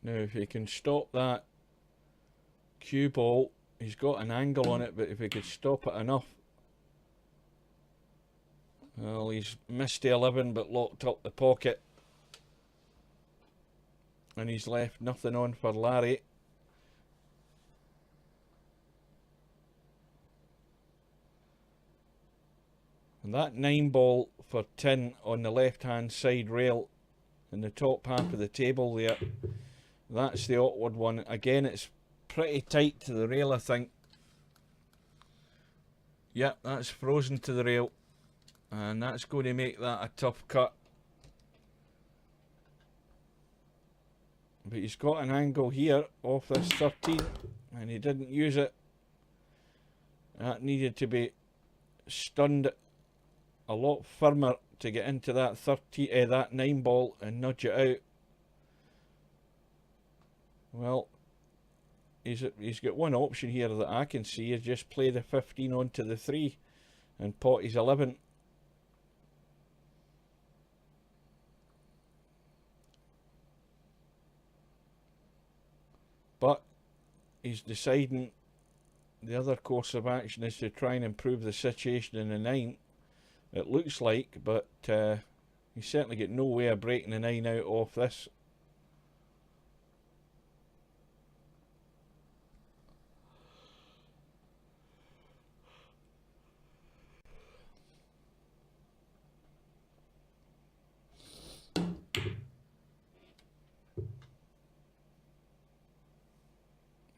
Now, if he can stop that cue ball, he's got an angle on it, but if he could stop it enough. Well, he's missed the 11, but locked up the pocket. And he's left nothing on for Larry. And that 9 ball for Tin on the left-hand side rail in the top half of the table there. That's the awkward one. Again, it's pretty tight to the rail, I think. Yep, that's frozen to the rail. And that's going to make that a tough cut. But he's got an angle here off this 13, and he didn't use it. That needed to be stunned a lot firmer to get into that that 9 ball and nudge it out. Well, he's got one option here that I can see, is just play the 15 onto the 3 and pot his 11. But he's deciding the other course of action is to try and improve the situation in the 9. It looks like, but he's certainly got no way of breaking the 9 out off this.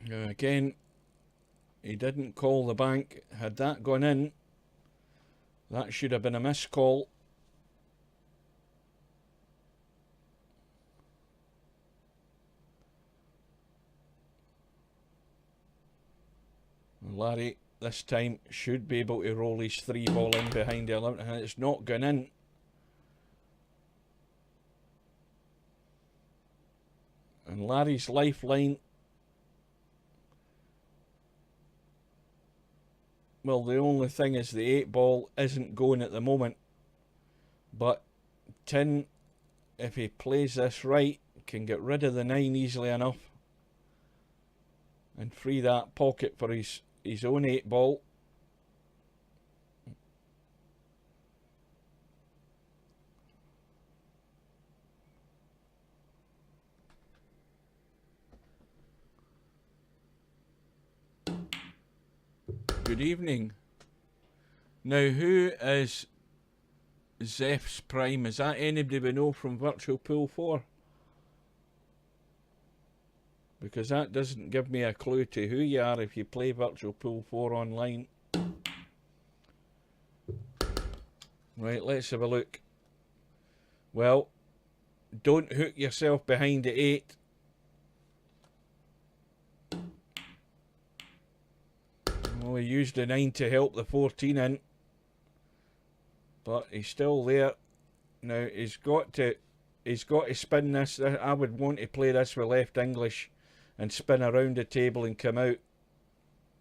Again, he didn't call the bank. Had that gone in, that should have been a missed call. And Larry this time should be able to roll his 3 ball in behind the 11, and it's not gone in. And Larry's lifeline, well, the only thing is the 8 ball isn't going at the moment. But Tin, if he plays this right, can get rid of the 9 easily enough and free that pocket for his own 8 ball. Good evening. Now, who is Zeph's Prime? Is that anybody we know from Virtual Pool 4? Because that doesn't give me a clue to who you are if you play Virtual Pool 4 online. Right, let's have a look. Well, don't hook yourself behind the 8. Well, he used the 9 to help the 14 in. But he's still there. Now, he's got to spin this. I would want to play this with left English and spin around the table and come out.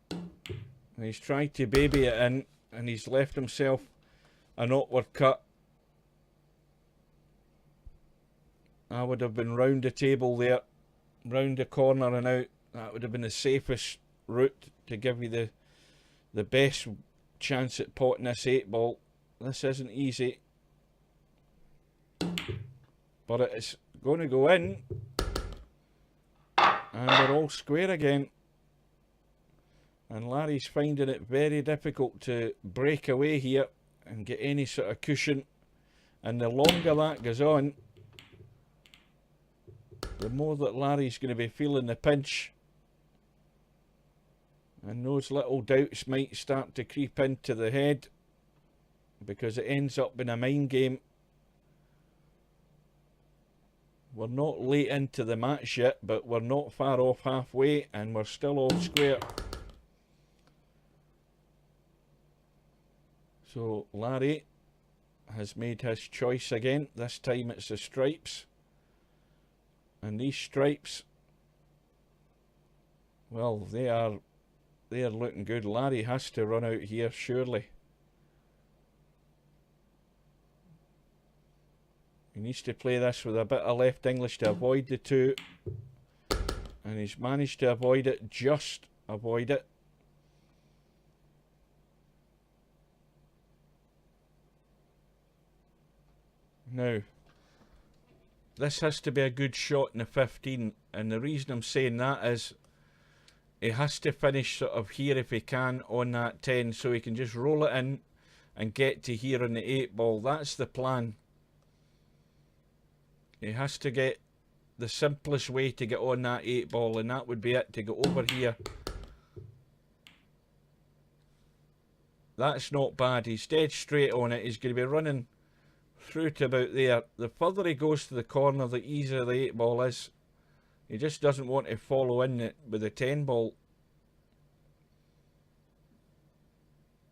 And he's tried to baby it in, and he's left himself an awkward cut. I would have been round the table there, round the corner and out. That would have been the safest route to give you the best chance at potting this 8 ball. This isn't easy, but it's going to go in, and we're all square again. And Larry's finding it very difficult to break away here and get any sort of cushion. And the longer that goes on, the more that Larry's going to be feeling the pinch. And those little doubts might start to creep into the head, because it ends up in a mind game. We're not late into the match yet, but we're not far off halfway, and we're still all square. So Larry has made his choice again. This time it's the stripes. And these stripes, well, they are looking good. Larry has to run out here, surely. He needs to play this with a bit of left English to avoid the 2. And he's managed to avoid it, just avoid it. Now, this has to be a good shot in the 15. And the reason I'm saying that is he has to finish sort of here if he can on that 10, so he can just roll it in and get to here on the 8 ball. That's the plan. He has to get the simplest way to get on that 8 ball, and that would be it, to go over here. That's not bad. He's dead straight on it. He's going to be running through to about there. The further he goes to the corner, the easier the 8 ball is. He just doesn't want to follow in it with the 10 ball.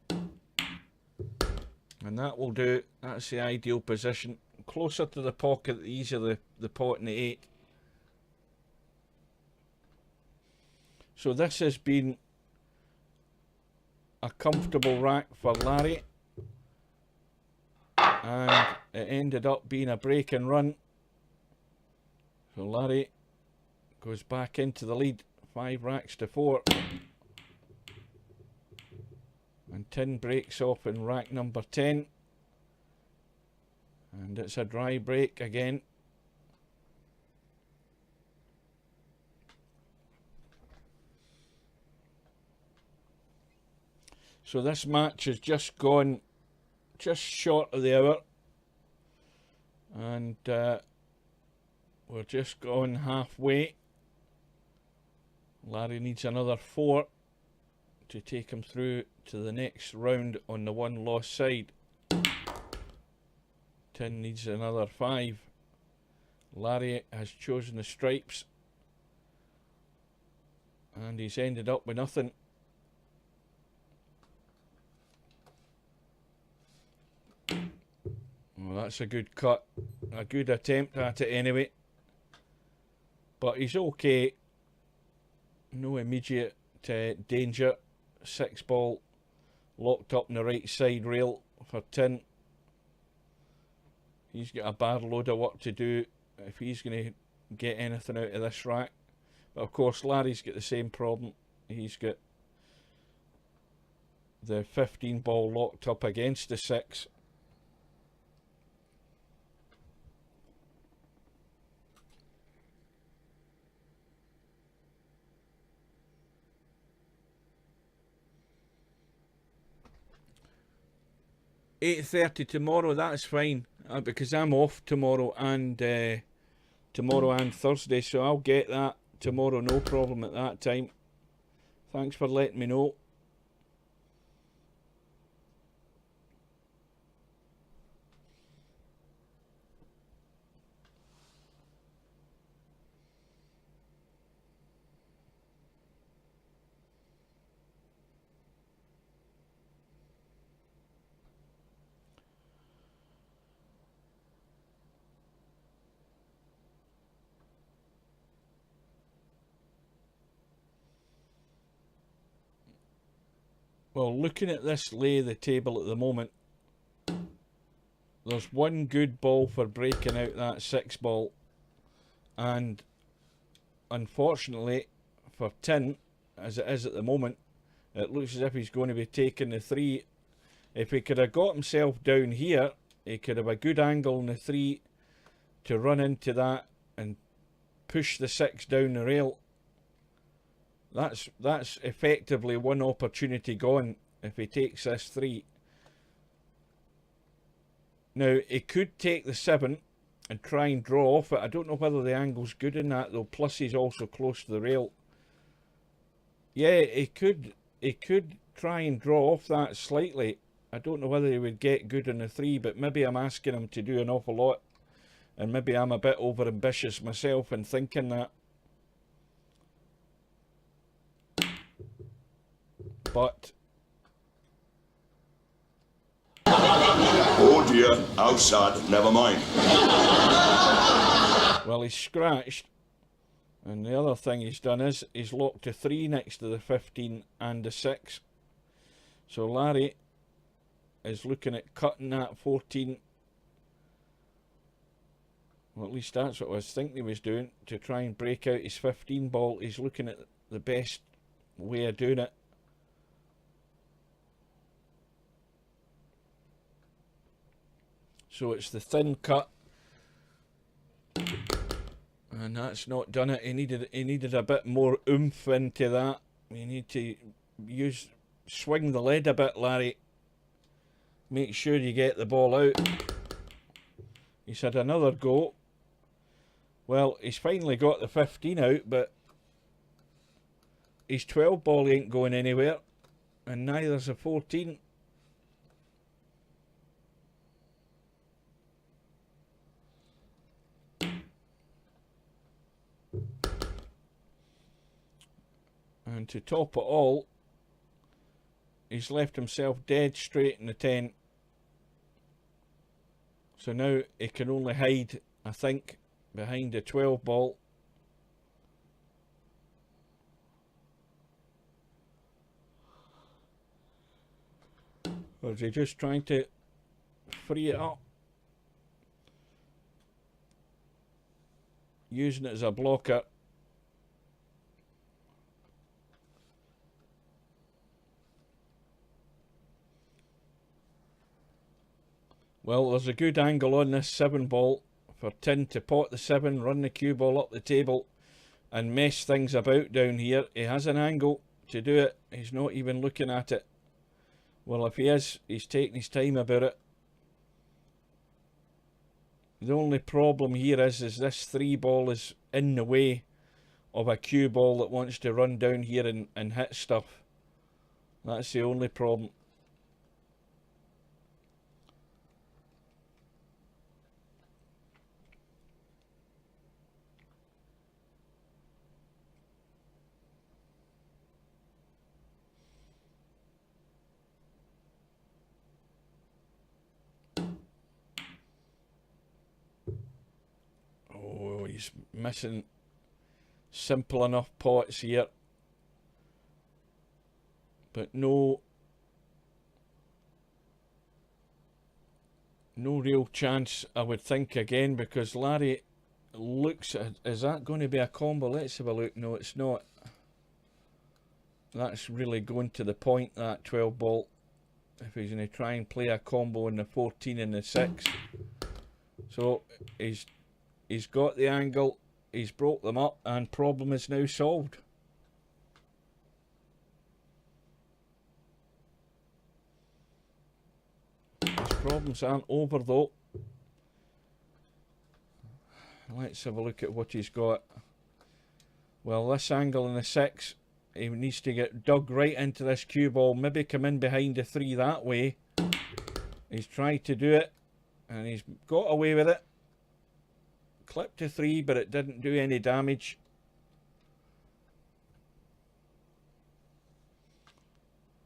And that will do. That's the ideal position. Closer to the pocket, the easier the pot in the 8. So this has been a comfortable rack for Larry. And it ended up being a break and run. So Larry goes back into the lead, 5 racks to 4. And Tin breaks off in rack number 10. And it's a dry break again. So this match has just gone just short of the hour. And we're just gone halfway. Larry needs another 4 to take him through to the next round on the 1 loss side. Tin needs another 5. Larry has chosen the stripes, and he's ended up with nothing. Well, that's a good cut, a good attempt at it anyway, but he's okay. No immediate danger. 6 ball locked up in the right side rail for Tin. He's got a bad load of work to do if he's going to get anything out of this rack. But of course Larry's got the same problem. He's got the 15 ball locked up against the 6. 8:30 tomorrow, that's fine, because I'm off tomorrow and Thursday, so I'll get that tomorrow, no problem at that time. Thanks for letting me know. Well, looking at this lay of the table at the moment, there's one good ball for breaking out that 6 ball, and unfortunately for Tin, as it is at the moment, it looks as if he's going to be taking the 3. If he could have got himself down here, he could have a good angle on the 3 to run into that and push the 6 down the rail. That's effectively one opportunity gone if he takes this 3. Now, he could take the 7 and try and draw off it. I don't know whether the angle's good in that though, plus he's also close to the rail. Yeah, he could try and draw off that slightly. I don't know whether he would get good on the 3, but maybe I'm asking him to do an awful lot. And maybe I'm a bit over ambitious myself in thinking that. But Oh dear, outside, never mind. well, he's scratched, and the other thing he's done is he's locked a 3 next to the 15 and the 6. So Larry is looking at cutting that 14. Well, at least that's what I was thinking he was doing, to try and break out his 15 ball. He's looking at the best way of doing it. So it's the thin cut, and that's not done it. He needed a bit more oomph into that. You need to swing the lead a bit, Larry. Make sure you get the ball out. He's had another go. Well, he's finally got the 15 out, but his 12 ball ain't going anywhere, and neither's a 14. And to top it all, he's left himself dead straight in the 10. So now he can only hide, I think, behind the 12 ball. Or is he just trying to free it up? Using it as a blocker. Well, there's a good angle on this 7 ball for Tin to pot the 7, run the cue ball up the table and mess things about down here. He has an angle to do it. He's not even looking at it. Well, if he is, he's taking his time about it. The only problem here is this 3 ball is in the way of a cue ball that wants to run down here and hit stuff. That's the only problem. Oh, he's missing simple enough pots here. But no real chance, I would think, again, because Larry looks at, is that going to be a combo? Let's have a look. No, it's not. That's really going to the point, that 12 ball. If he's going to try and play a combo in the 14 and the 6. So he's got the angle, he's broke them up, and problem is now solved. He's problems aren't over though. Let's have a look at what he's got. Well, this angle in the 6, he needs to get dug right into this cue ball, maybe come in behind the 3 that way. He's tried to do it, and he's got away with it. Clipped to 3, but it didn't do any damage.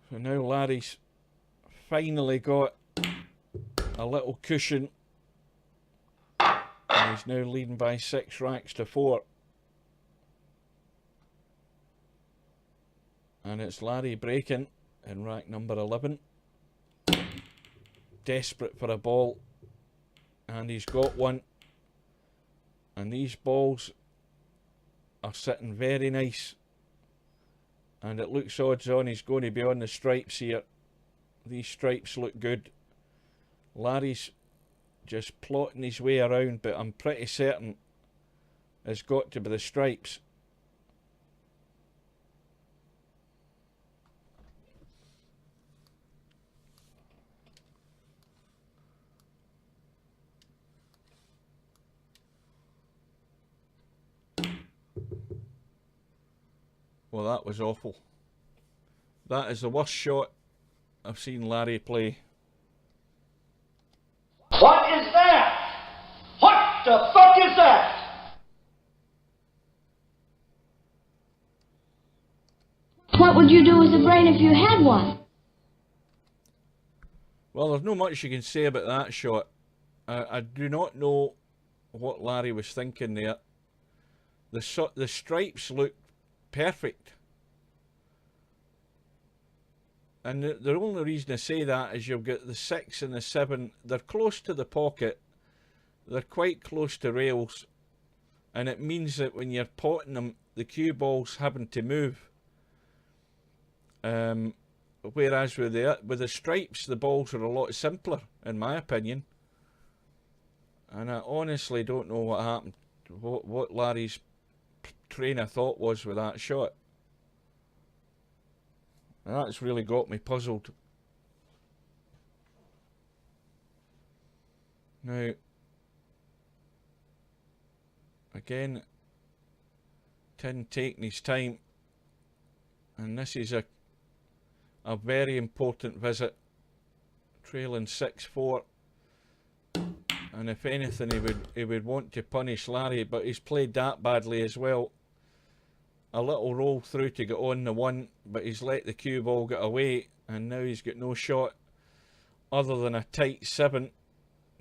So now Larry's finally got a little cushion, and he's now leading by 6 racks to 4. And it's Larry breaking in rack number 11. Desperate for a ball, and he's got one. And these balls are sitting very nice, and it looks odds on he's going to be on the stripes here. These stripes look good. Larry's just plotting his way around, but I'm pretty certain it's got to be the stripes. Well, that was awful. That is the worst shot I've seen Larry play. What is that? What the fuck is that? What would you do with a brain if you had one? Well, there's not much you can say about that shot. I do not know what Larry was thinking there. The stripes look perfect. And the only reason I say that is you've got the 6 and the 7. They're close to the pocket. They're quite close to rails. And it means that when you're potting them, the cue ball's having to move. Whereas with the stripes, the balls are a lot simpler, in my opinion. And I honestly don't know what happened, what Larry's train of thought was with that shot. And that's really got me puzzled. Now, again, Tin taking his time, and this is a very important visit, trailing 6-4. And if anything, he would want to punish Larry, but he's played that badly as well. A little roll through to get on the 1, but he's let the cue ball get away, and now he's got no shot other than a tight 7,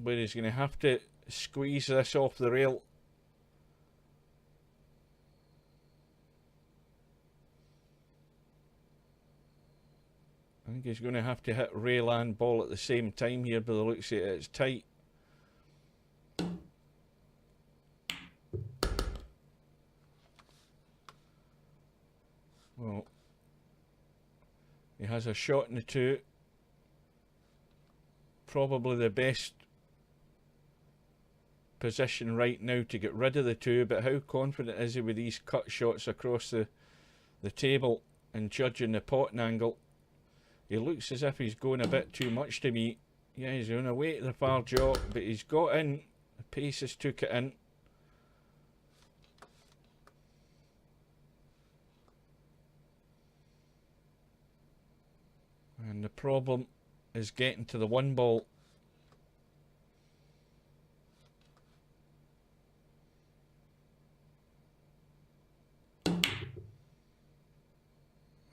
where he's going to have to squeeze this off the rail. I think he's going to have to hit rail and ball at the same time here, by the looks of it. It's tight. Well, he has a shot in the 2. Probably the best position right now to get rid of the 2, but how confident is he with these cut shots across the table and judging the potting angle? He looks as if he's going a bit too much to me. Yeah, he's going away to the far jaw, but he's got in. The pace has took it in. And the problem is getting to the 1 ball.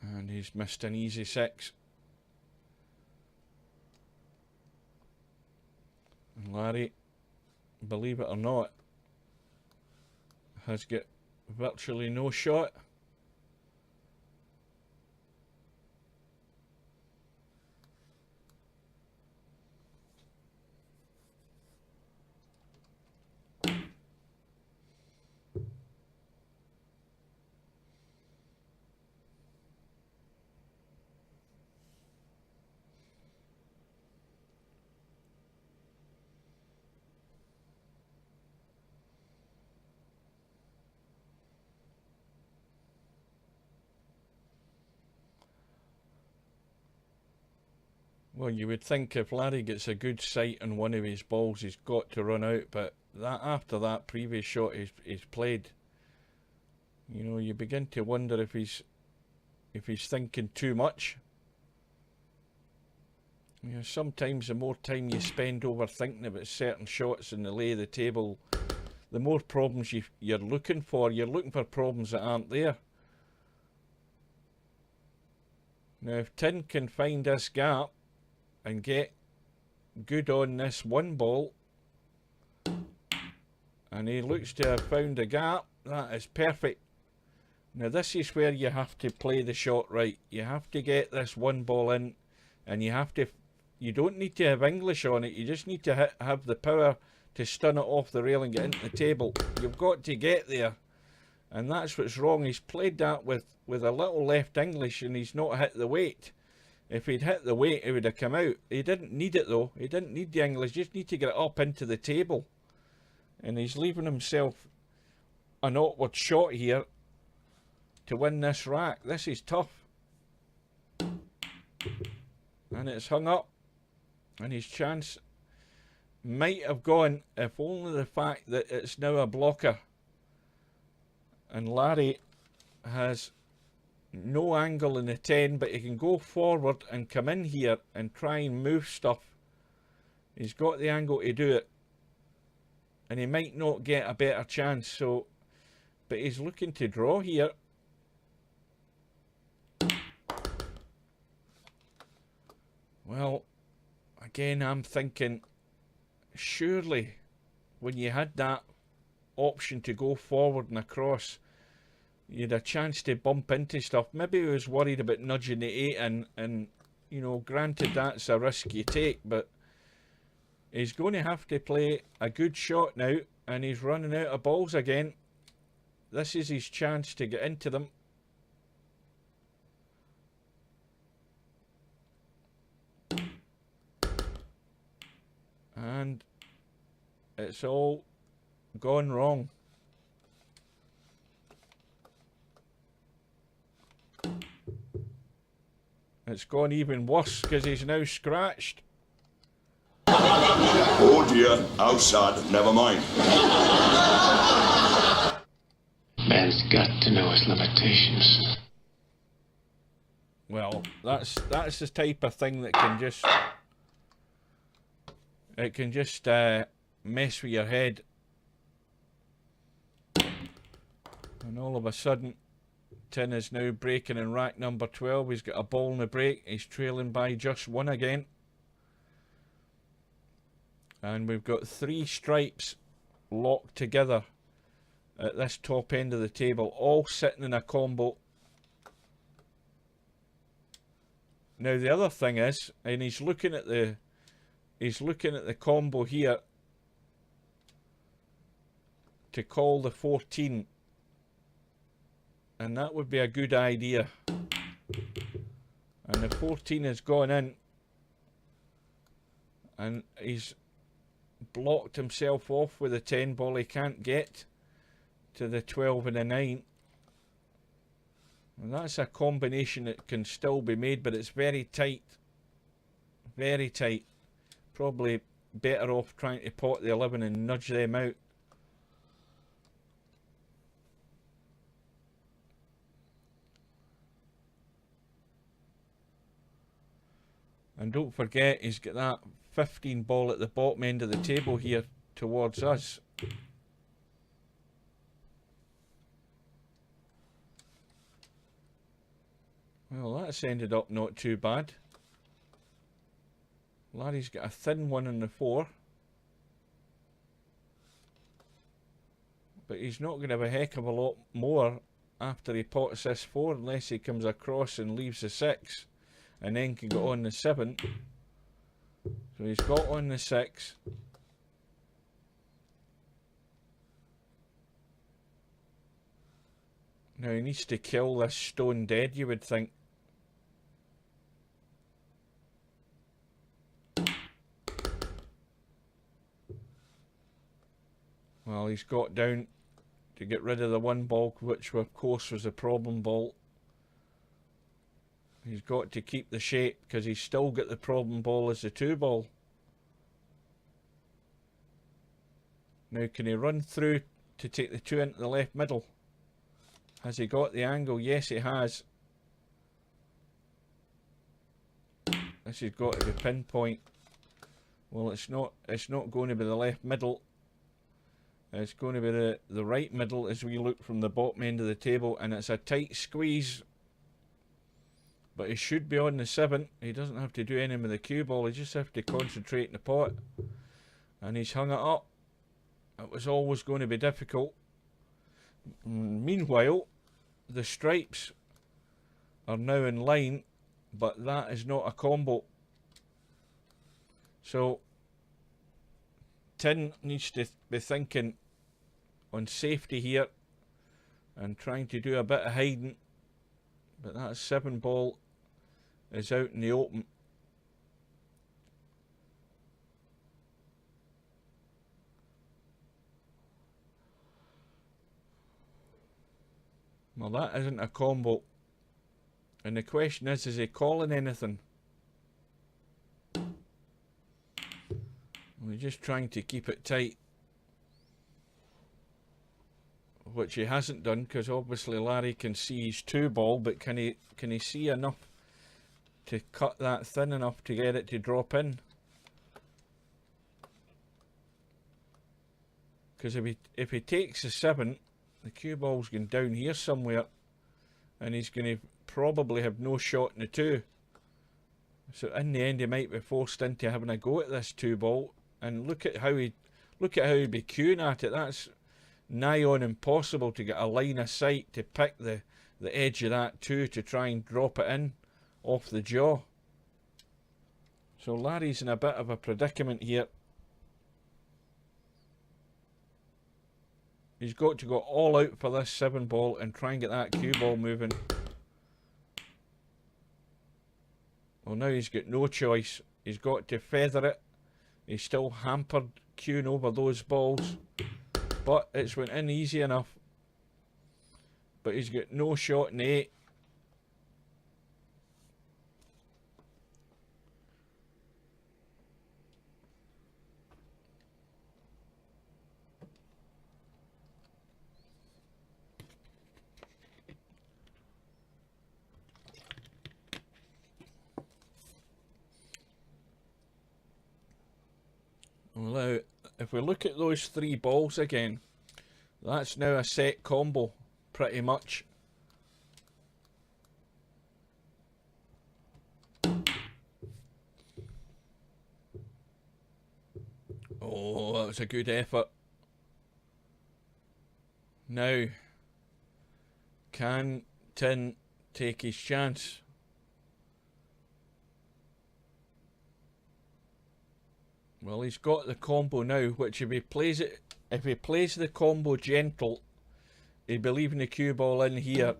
And he's missed an easy 6. And Larry, believe it or not, has got virtually no shot. Well, you would think if Larry gets a good sight on one of his balls, he's got to run out. But that after that previous shot he's played, you know, you begin to wonder if he's thinking too much. You know, sometimes the more time you spend overthinking about certain shots in the lay of the table, the more problems you're looking for. You're looking for problems that aren't there. Now, if Tin can find this gap and get good on this one ball, and he looks to have found a gap, that is perfect. Now, this is where you have to play the shot right. You have to get this one ball in, and you don't need to have English on it. You just need to have the power to stun it off the rail and get into the table. You've got to get there, and that's what's wrong. He's played that with a little left English, and he's not hit the weight. If he'd hit the weight, it would have come out. He didn't need it though. He didn't need the English. Just need to get it up into the table, and he's leaving himself an awkward shot here to win this rack. This is tough, and it's hung up, and his chance might have gone if only the fact that it's now a blocker, and Larry has no angle in the 10, but he can go forward and come in here and try and move stuff. He's got the angle to do it, and he might not get a better chance. So, but he's looking to draw here. Well, again, I'm thinking, surely when you had that option to go forward and across, you had a chance to bump into stuff. Maybe he was worried about nudging the 8 in, and you know, granted that's a risk you take, but he's going to have to play a good shot now, and he's running out of balls again. This is his chance to get into them. And it's all gone wrong. It's gone even worse because he's now scratched. Oh dear, outside, never mind. Man's got to know his limitations. Well, that's the type of thing that can just mess with your head, and all of a sudden Tin is now breaking in rack number 12. He's got a ball in the break. He's trailing by just one again, and we've got 3 stripes locked together at this top end of the table, all sitting in a combo. Now the other thing is, and he's looking at the combo here to call the 14, and that would be a good idea. And the 14 has gone in, and he's blocked himself off with a 10 ball. He can't get to the 12 and the 9, and that's a combination that can still be made, but it's very tight, very tight. Probably better off trying to pot the 11 and nudge them out. And don't forget, he's got that 15 ball at the bottom end of the table here towards us. Well, that's ended up not too bad. Larry's got a thin one in the 4, but he's not going to have a heck of a lot more after he pots this 4, unless he comes across and leaves the 6, and then can go on the 7. So he's got on the 6. Now he needs to kill this stone dead, you would think. Well, he's got down to get rid of the 1 ball, which of course was a problem ball. He's got to keep the shape because he's still got the problem ball as the 2 ball. Now can he run through to take the 2 into the left middle? Has he got the angle? Yes, he has. This has got to be pinpoint. Well, it's not going to be the left middle. It's going to be the right middle as we look from the bottom end of the table, and it's a tight squeeze. But he should be on the 7. He doesn't have to do anything with the cue ball. He just has to concentrate in the pot. And he's hung it up. It was always going to be difficult. Meanwhile, the stripes are now in line, but that is not a combo. So Tin needs to be thinking on safety here and trying to do a bit of hiding. But that 7 ball is out in the open. Well, that isn't a combo. And the question is he calling anything? We're just trying to keep it tight. Which he hasn't done, because obviously Larry can see his 2 ball, but can he see enough to cut that thin enough to get it to drop in? Because if he takes the 7, the cue ball's going down here somewhere, and he's going to probably have no shot in the 2. So in the end, he might be forced into having a go at this 2 ball. And look at how he'd be cueing at it. That's nigh on impossible to get a line of sight to pick the edge of that 2 to try and drop it in off the jaw. So Larry's in a bit of a predicament here. He's got to go all out for this 7 ball and try and get that cue ball moving. Well, now he's got no choice. He's got to feather it. He's still hampered cueing over those balls. But it's went in easy enough. But he's got no shot in the 8. Well, if we look at those 3 balls again, that's now a set combo, pretty much. Oh, that was a good effort. Now, can Tin take his chance? Well, he's got the combo now, which if he plays the combo gentle, he'd be leaving the cue ball in here.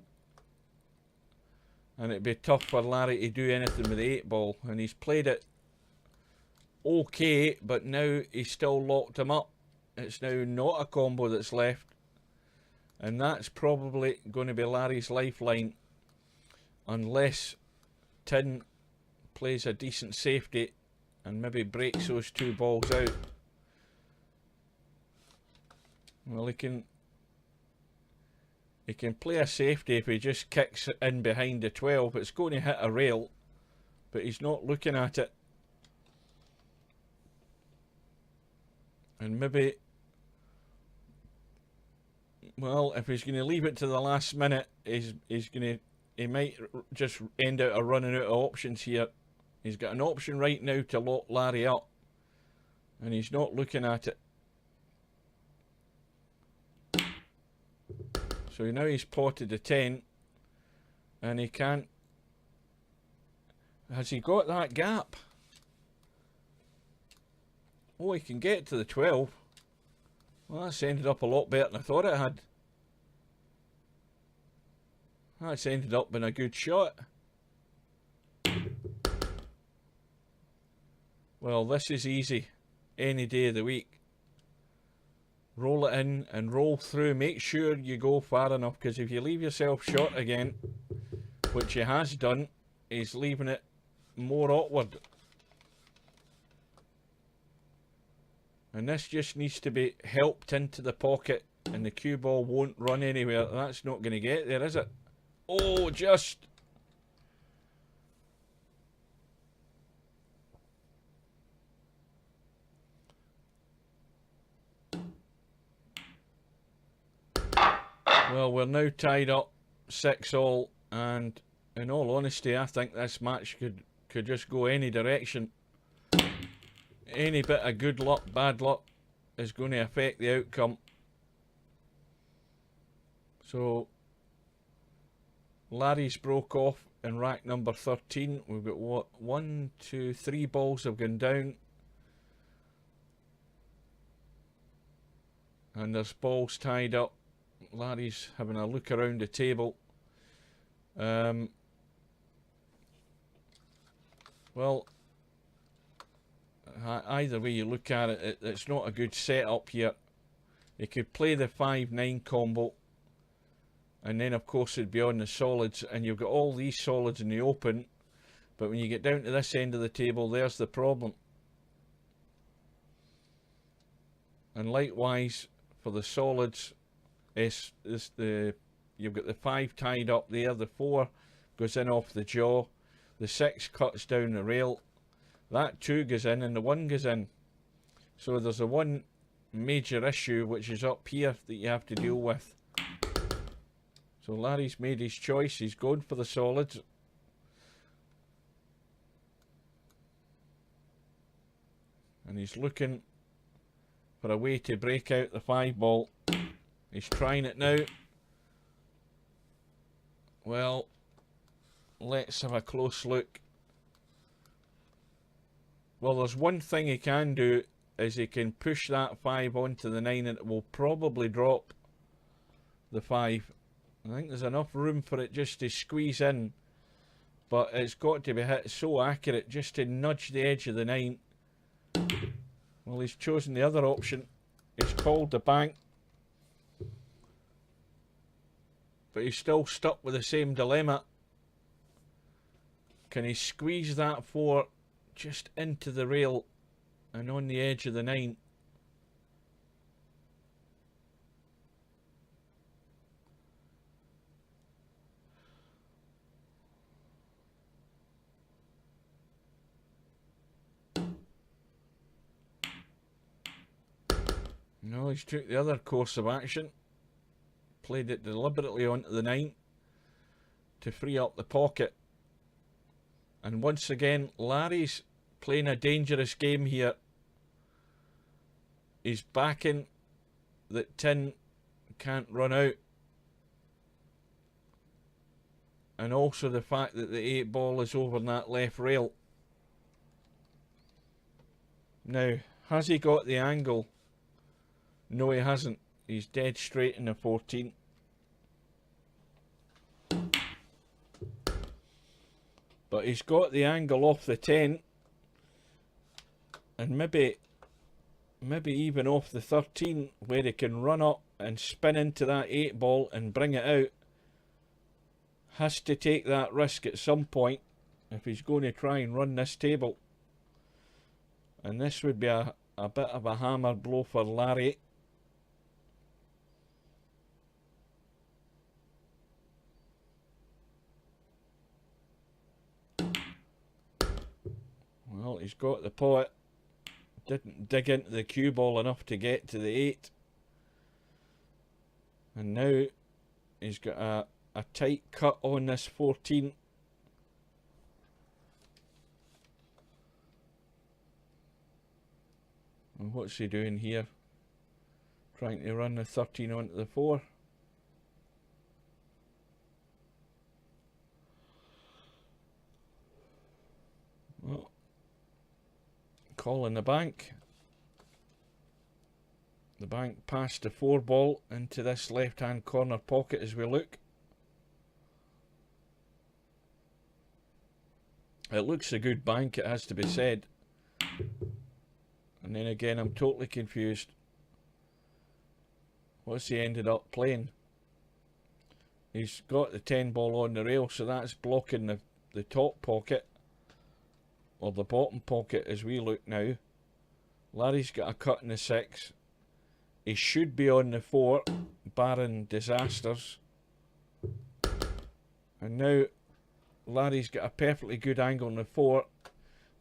And it'd be tough for Larry to do anything with the 8 ball. And he's played it okay, but now he's still locked him up. It's now not a combo that's left. And that's probably going to be Larry's lifeline. Unless Tin plays a decent safety and maybe breaks those 2 balls out. Well, he can play a safety if he just kicks in behind the 12. It's going to hit a rail, but he's not looking at it. And maybe, well, if he's going to leave it to the last minute, he might just end up running out of options here. He's got an option right now to lock Larry up, and he's not looking at it. So now he's potted the 10, and he can't. Has he got that gap? Oh, he can get to the 12. Well, that's ended up a lot better than I thought it had. That's ended up being a good shot. Well, this is easy any day of the week. Roll it in and roll through. Make sure you go far enough, because if you leave yourself short again, which he has done, he's leaving it more awkward. And this just needs to be helped into the pocket, and the cue ball won't run anywhere. That's not going to get there, is it? Oh, just. Well, we're now tied up 6-all, and in all honesty, I think this match could just go any direction. Any bit of good luck, bad luck is going to affect the outcome. So, Larry's broke off in rack number 13. We've got what? 1, 2, 3 balls have gone down. And there's balls tied up. Larry's having a look around the table. Well, either way you look at it, it's not a good setup here. You could play the 5-9 combo, and then of course it'd be on the solids, and you've got all these solids in the open, but when you get down to this end of the table, there's the problem. And likewise for the solids, you've got the 5 tied up there, the 4 goes in off the jaw, the 6 cuts down the rail, that 2 goes in, and the 1 goes in. So there's a one major issue which is up here that you have to deal with. So Larry's made his choice, he's going for the solids. And he's looking for a way to break out the 5 ball. He's trying it now. Well, let's have a close look. Well, there's one thing he can do, is he can push that 5 onto the 9, and it will probably drop the 5. I think there's enough room for it just to squeeze in, but it's got to be hit so accurate just to nudge the edge of the 9. Well, he's chosen the other option. He's called the bank. But he's still stuck with the same dilemma. Can he squeeze that 4 just into the rail and on the edge of the 9? No, he's took the other course of action. Played it deliberately onto the 9 to free up the pocket. And once again, Larry's playing a dangerous game here. He's backing that 10 can't run out. And also the fact that the 8 ball is over in that left rail. Now, has he got the angle? No, he hasn't. He's dead straight in the 14. But he's got the angle off the 10. And maybe even off the 13, where he can run up and spin into that 8 ball and bring it out. Has to take that risk at some point if he's going to try and run this table. And this would be a bit of a hammer blow for Larry. Well, he's got the pot. Didn't dig into the cue ball enough to get to the 8. And now he's got a tight cut on this 14. And what's he doing here? Trying to run the 13 onto the 4. Well, calling the bank. The bank passed the 4 ball into this left hand corner pocket as we look. It looks a good bank, it has to be said. And then again, I'm totally confused. What's he ended up playing? He's got the 10 ball on the rail, so that's blocking the top pocket, or the bottom pocket as we look now. Larry's got a cut in the 6. He should be on the 4, barring disasters. And now Larry's got a perfectly good angle on the 4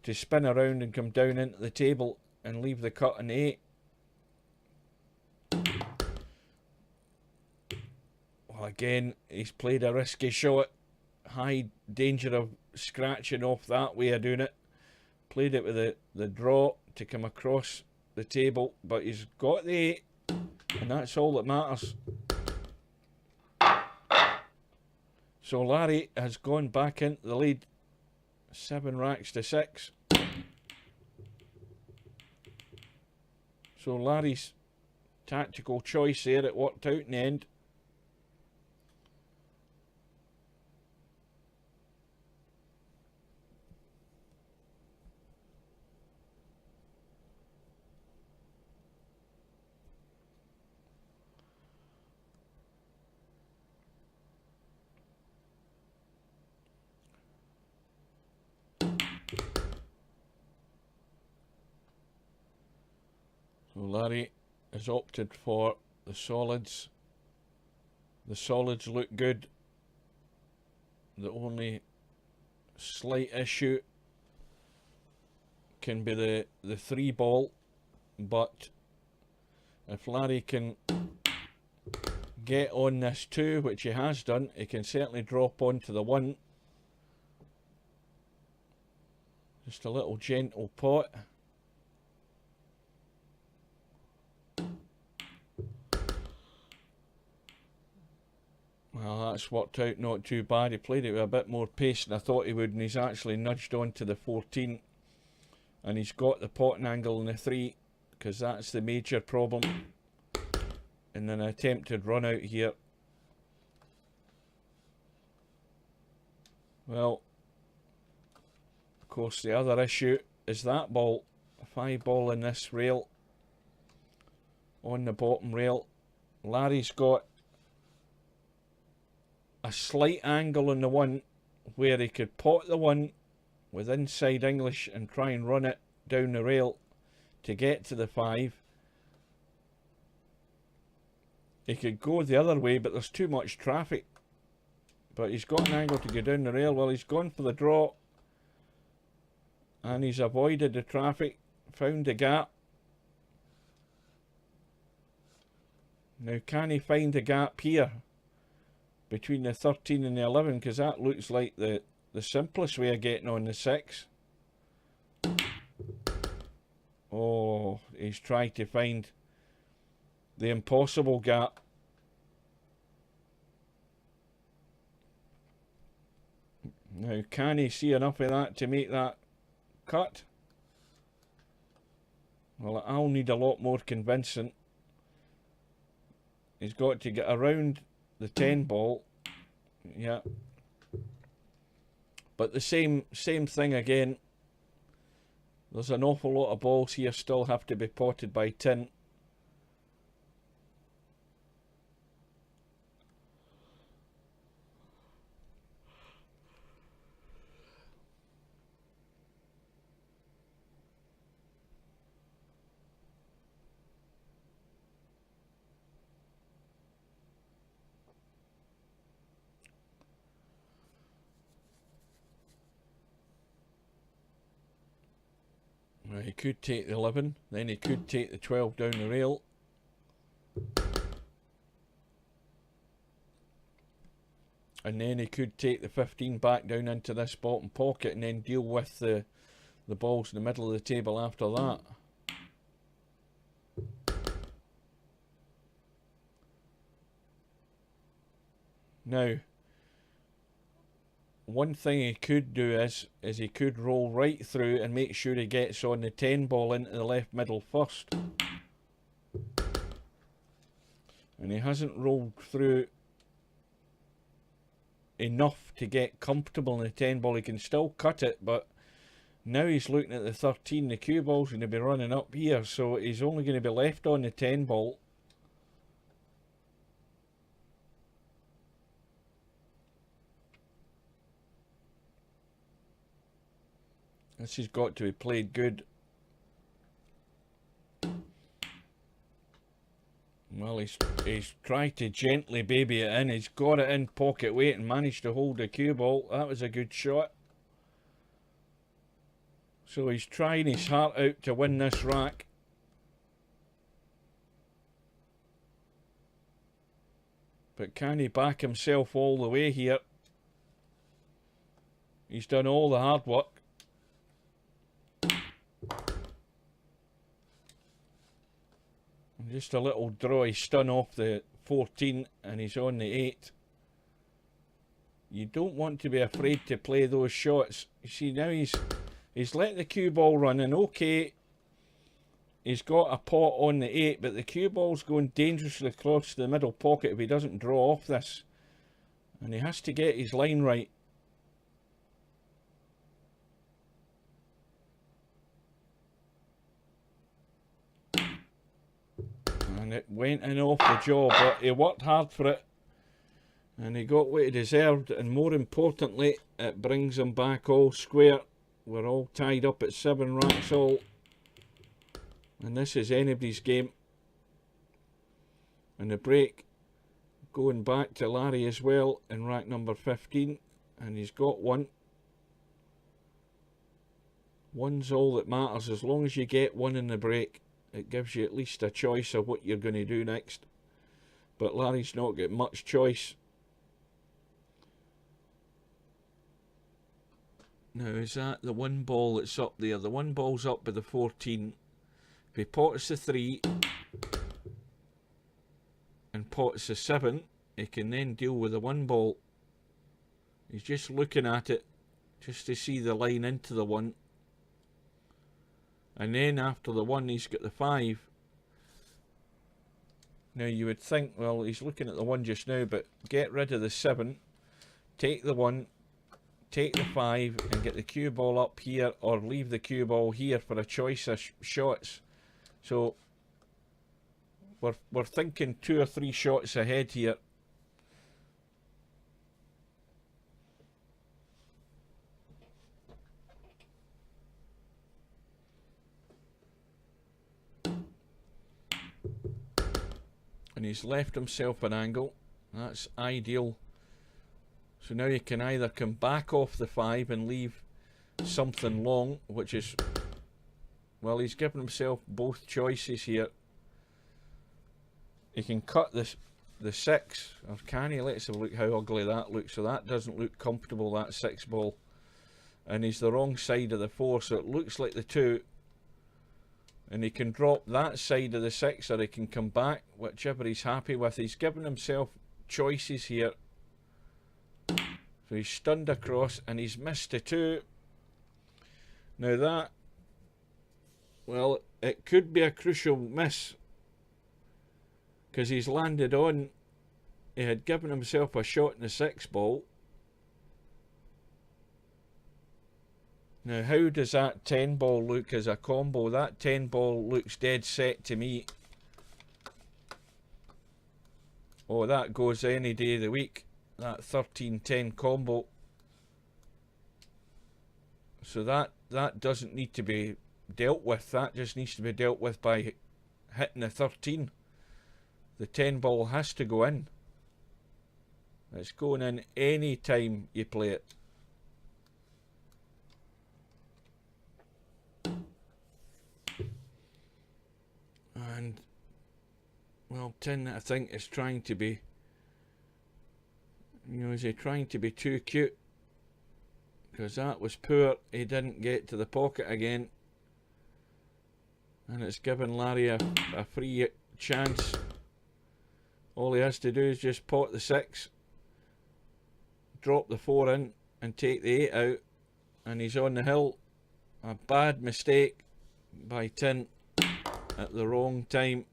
to spin around and come down into the table and leave the cut in 8. Well, again, he's played a risky shot. High danger of scratching off that way of doing it. Played it with the draw to come across the table, but he's got the 8, and that's all that matters. So Larry has gone back into the lead, 7 racks to 6. So Larry's tactical choice there, it worked out in the end. So Larry has opted for the solids. The solids look good. The only slight issue can be the 3 ball, but if Larry can get on this 2, which he has done, he can certainly drop onto the 1. Just a little gentle pot. Well, that's worked out not too bad. He played it with a bit more pace than I thought he would, and he's actually nudged on to the 14. And he's got the potting angle in the 3, because that's the major problem in an attempted run out here. Well, of course, the other issue is that ball, 5 ball in this rail, on the bottom rail. Larry's got a slight angle on the 1 where he could pot the 1 with inside English and try and run it down the rail to get to the 5. He could go the other way, but there's too much traffic. But he's got an angle to go down the rail. Well, he's gone for the draw, and he's avoided the traffic, found the gap. Now, can he find the gap here between the 13 and the 11? Because that looks like the simplest way of getting on the 6. Oh, he's tried to find the impossible gap. Now, can he see enough of that to make that cut? Well, I'll need a lot more convincing. He's got to get around the 10 ball. Yeah. But the same thing again. There's an awful lot of balls here still have to be potted by tin. He could take the 11, then he could take the 12 down the rail. And then he could take the 15 back down into this bottom pocket and then deal with the balls in the middle of the table after that. Now, one thing he could do is he could roll right through and make sure he gets on the 10 ball into the left middle first. And he hasn't rolled through enough to get comfortable in the 10 ball. He can still cut it, but now he's looking at the 13. The cue ball's going to be running up here, so he's only going to be left on the 10 ball. This has got to be played good. Well, he's tried to gently baby it in. He's got it in pocket weight and managed to hold the cue ball. That was a good shot. So he's trying his heart out to win this rack. But can he back himself all the way here? He's done all the hard work. Just a little drawy stun off the 14 and he's on the 8. You don't want to be afraid to play those shots. You see, now he's let the cue ball run, and okay, he's got a pot on the 8, but the cue ball's going dangerously across the middle pocket if he doesn't draw off this. And he has to get his line right. And it went in off the jaw, but he worked hard for it. And he got what he deserved, and more importantly, it brings him back all square. We're all tied up at 7 racks all. And this is anybody's game. And the break going back to Larry as well in rack number 15. And he's got one. One's all that matters. As long as you get one in the break, it gives you at least a choice of what you're going to do next. But Larry's not got much choice. Now, is that the one ball that's up there? The one ball's up by the 14. If he pots the 3 and pots the 7, he can then deal with the one ball. He's just looking at it just to see the line into the 1. And then after the 1, he's got the 5. Now you would think, well, he's looking at the 1 just now, but get rid of the 7, take the 1, take the 5 and get the cue ball up here, or leave the cue ball here for a choice of shots. So we're thinking 2 or 3 shots ahead here. And he's left himself an angle. That's ideal. So now you can either come back off the 5 and leave something long, which is, well, he's given himself both choices here. He can cut the 6, or can he? Let's have a look how ugly that looks. So that doesn't look comfortable, that 6 ball. And he's the wrong side of the 4, so it looks like the 2. And he can drop that side of the 6, or he can come back, whichever he's happy with. He's given himself choices here. So he's stunned across and he's missed a 2. Now that, well, it could be a crucial miss, because he's landed on, he had given himself a shot in the 6 ball. Now how does that 10 ball look as a combo? That 10 ball looks dead set to me. Oh, that goes any day of the week. That 13-10 combo. So that doesn't need to be dealt with. That just needs to be dealt with by hitting the 13. The 10 ball has to go in. It's going in any time you play it. And, well, Tin, I think, is trying to be, you know, is he trying to be too cute? Because that was poor. He didn't get to the pocket again. And it's given Larry a free chance. All he has to do is just pot the 6, drop the 4 in, and take the 8 out. And he's on the hill. A bad mistake by Tin at the wrong time.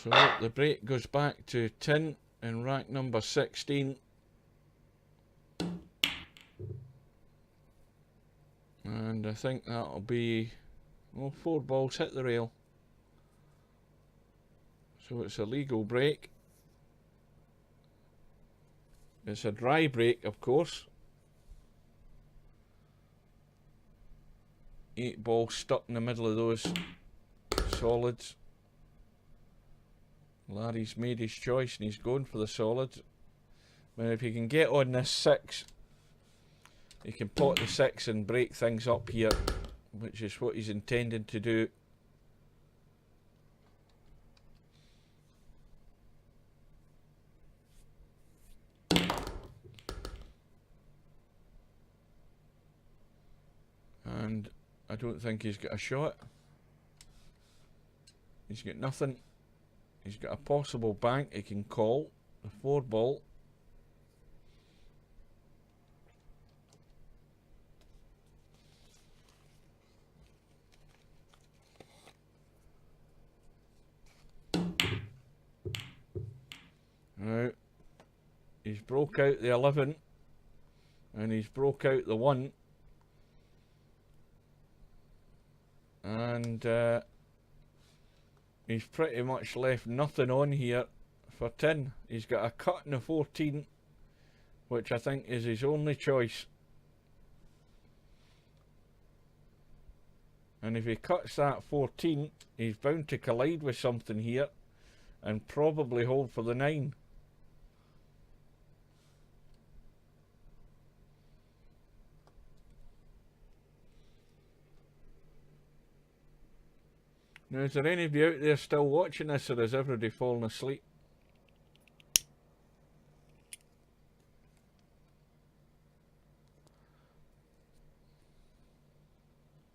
So the break goes back to Tin, in rack number 16. And I think that'll be, well, 4 balls hit the rail. So it's a legal break. It's a dry break, of course. 8 balls stuck in the middle of those solids. Larry's made his choice and he's going for the solids. But if he can get on this 6, he can pot the 6 and break things up here, which is what he's intended to do. And I don't think he's got a shot. He's got nothing. He's got a possible bank he can call. The 4 ball. Now, he's broke out the 11. And he's broke out the 1. And he's pretty much left nothing on here for 10. He's got a cut in the 14, which I think is his only choice. And if he cuts that 14, he's bound to collide with something here and probably hold for the 9. Now, is there anybody out there still watching this, or has everybody fallen asleep?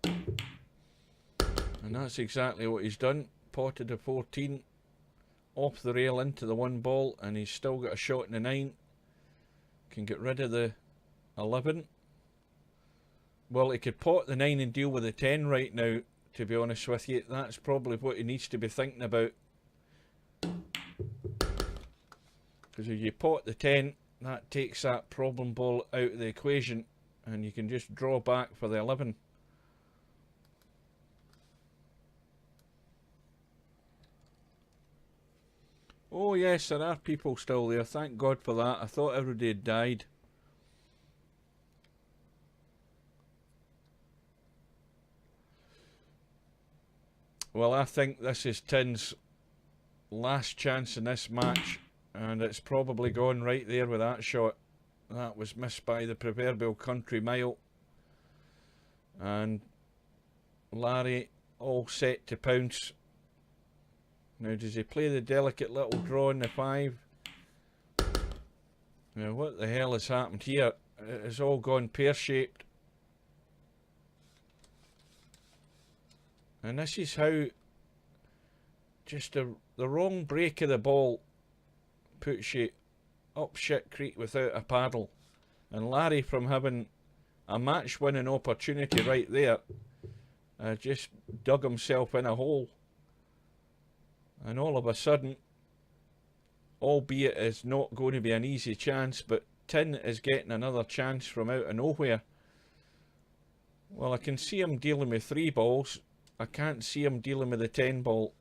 And that's exactly what he's done. Potted a 14 off the rail into the 1 ball, and he's still got a shot in the 9. Can get rid of the 11. Well, he could pot the 9 and deal with the 10 right now, to be honest with you. That's probably what he needs to be thinking about. Because if you pot the 10, that takes that problem ball out of the equation, and you can just draw back for the 11. Oh yes, there are people still there. Thank God for that. I thought everybody had died. Well, I think this is Tin's last chance in this match, and it's probably gone right there with that shot. That was missed by the proverbial country mile. And Larry all set to pounce. Now, does he play the delicate little draw in the 5? Now, what the hell has happened here? It has all gone pear-shaped. And this is how just the wrong break of the ball puts you up shit creek without a paddle. And Larry, from having a match-winning opportunity right there, just dug himself in a hole. And all of a sudden, albeit it's not going to be an easy chance, but Tin is getting another chance from out of nowhere. Well, I can see him dealing with 3 balls. I can't see him dealing with the 10 ball.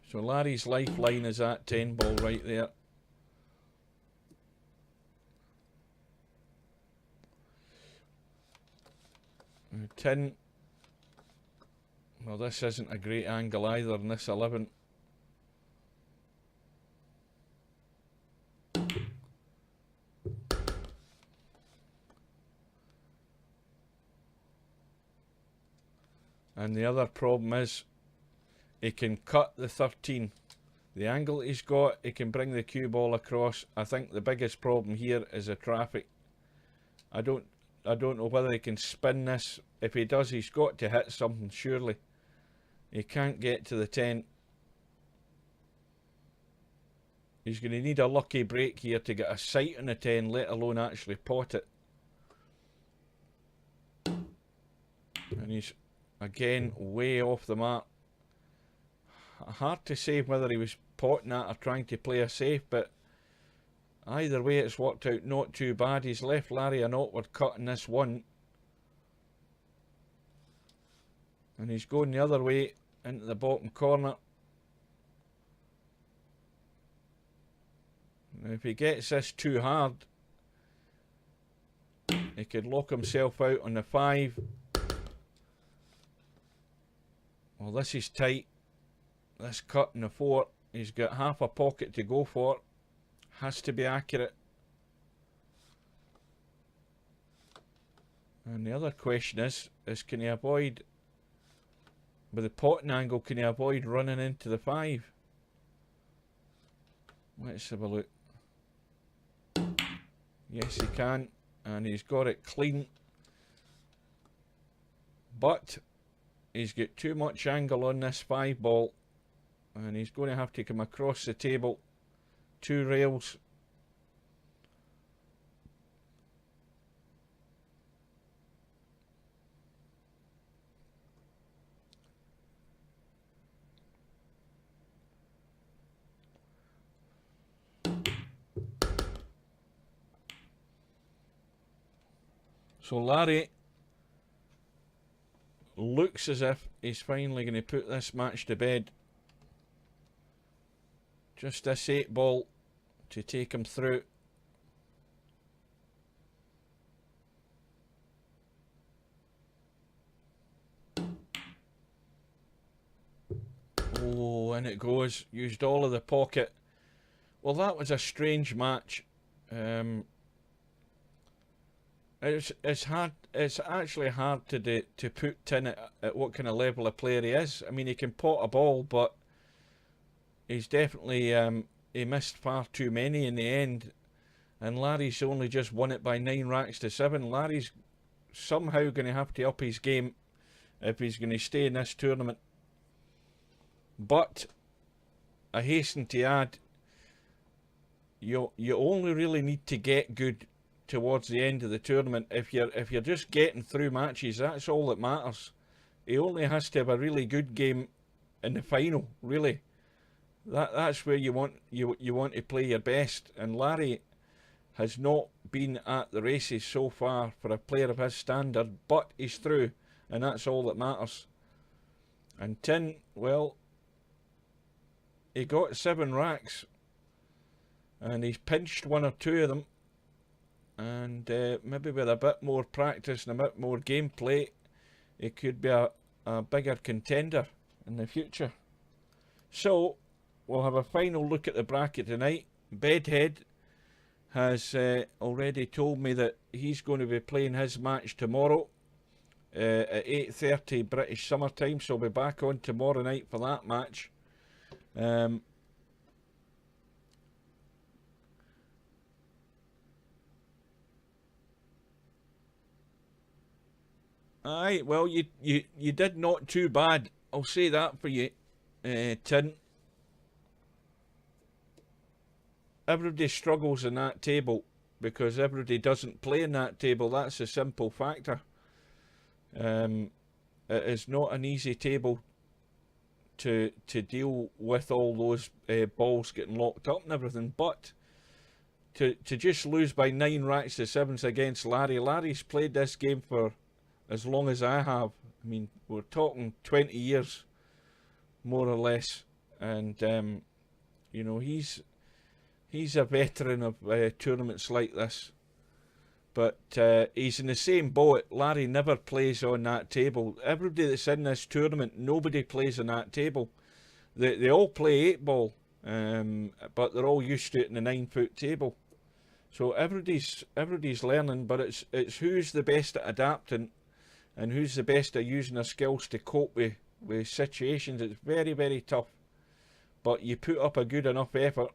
So Larry's lifeline is that 10 ball right there. And Tin, well, this isn't a great angle either in this 11. And the other problem is he can cut the 13. The angle he's got, he can bring the cue ball across. I think the biggest problem here is the traffic. I don't know whether he can spin this. If he does, he's got to hit something, surely. He can't get to the 10. He's going to need a lucky break here to get a sight on the 10, let alone actually pot it. He's again way off the mark. Hard to say whether he was potting that or trying to play a safe, but either way it's worked out not too bad. He's left Larry an awkward cut in this one. And he's going the other way into the bottom corner. Now if he gets this too hard, he could lock himself out on the 5. Well, this is tight. This cut in the 4. He's got half a pocket to go for. Has to be accurate. And the other question is can he avoid, with the potting angle, can he avoid running into the 5? Let's have a look. Yes, he can. And he's got it clean. But he's got too much angle on this 5 ball. And he's going to have to come across the table. 2 rails. So Larry looks as if he's finally going to put this match to bed. Just this 8 ball to take him through. Oh, and it goes. Used all of the pocket. Well, that was a strange match. It's hard. It's actually hard to put Tin at what kind of level of player he is. I mean, he can pot a ball, but he's definitely he missed far too many in the end. And Larry's only just won it by 9 racks to 7. Larry's somehow going to have to up his game if he's going to stay in this tournament. But I hasten to add, you only really need to get good towards the end of the tournament. If you're just getting through matches, that's all that matters. He only has to have a really good game in the final, really. That's where you want to play your best. And Larry has not been at the races so far for a player of his standard, but he's through, and that's all that matters. And Tin, well, he got 7 racks, and he's pinched 1 or 2 of them. And maybe with a bit more practice and a bit more gameplay, he could be a bigger contender in the future. So we'll have a final look at the bracket tonight. Bedhead has already told me that he's going to be playing his match tomorrow at 8:30 British summer time, so we'll be back on tomorrow night for that match. Aye, well, you did not too bad. I'll say that for you, Tin. Everybody struggles in that table because everybody doesn't play in that table. That's a simple factor. It is not an easy table to deal with all those balls getting locked up and everything. But to just lose by 9 racks to 7s against Larry. Larry's played this game for as long as I have. I mean, we're talking 20 years, more or less. And, you know, he's a veteran of tournaments like this. But he's in the same boat. Larry never plays on that table. Everybody that's in this tournament, nobody plays on that table. They all play 8 ball, but they're all used to it in the 9-foot table. So everybody's learning, but it's who's the best at adapting and who's the best at using their skills to cope with situations. It's very, very tough, but you put up a good enough effort.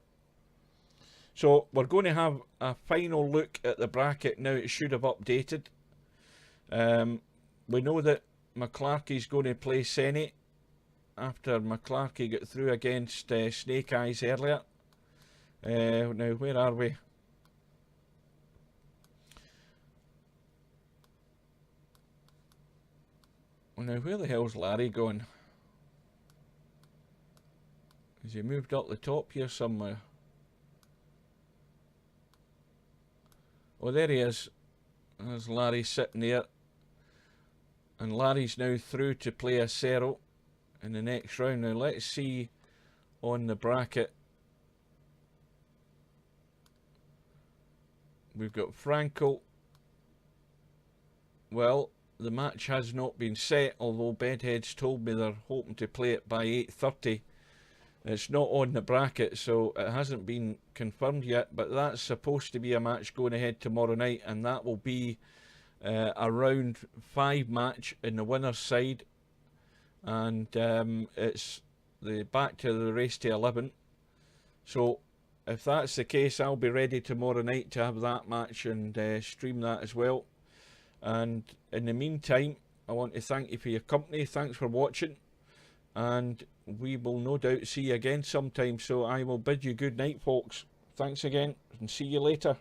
So we're going to have a final look at the bracket now. It should have updated. We know that McClarkey's going to play Senate after McClarkey got through against Snake Eyes earlier. Now, where are we? Now, where the hell's Larry going? Has he moved up the top here somewhere? Oh, there he is. There's Larry sitting there. And Larry's now through to play a Cerro in the next round. Now, let's see on the bracket. We've got Franco. Well, the match has not been set, although Bedheads told me they're hoping to play it by 8:30. It's not on the bracket, so it hasn't been confirmed yet, but that's supposed to be a match going ahead tomorrow night, and that will be a round 5 match in the winner's side, and it's the back to the race to 11. So if that's the case, I'll be ready tomorrow night to have that match and stream that as well. And in the meantime, I want to thank you for your company. Thanks for watching, and we will no doubt see you again sometime. So I will bid you good night, folks. Thanks again, and see you later.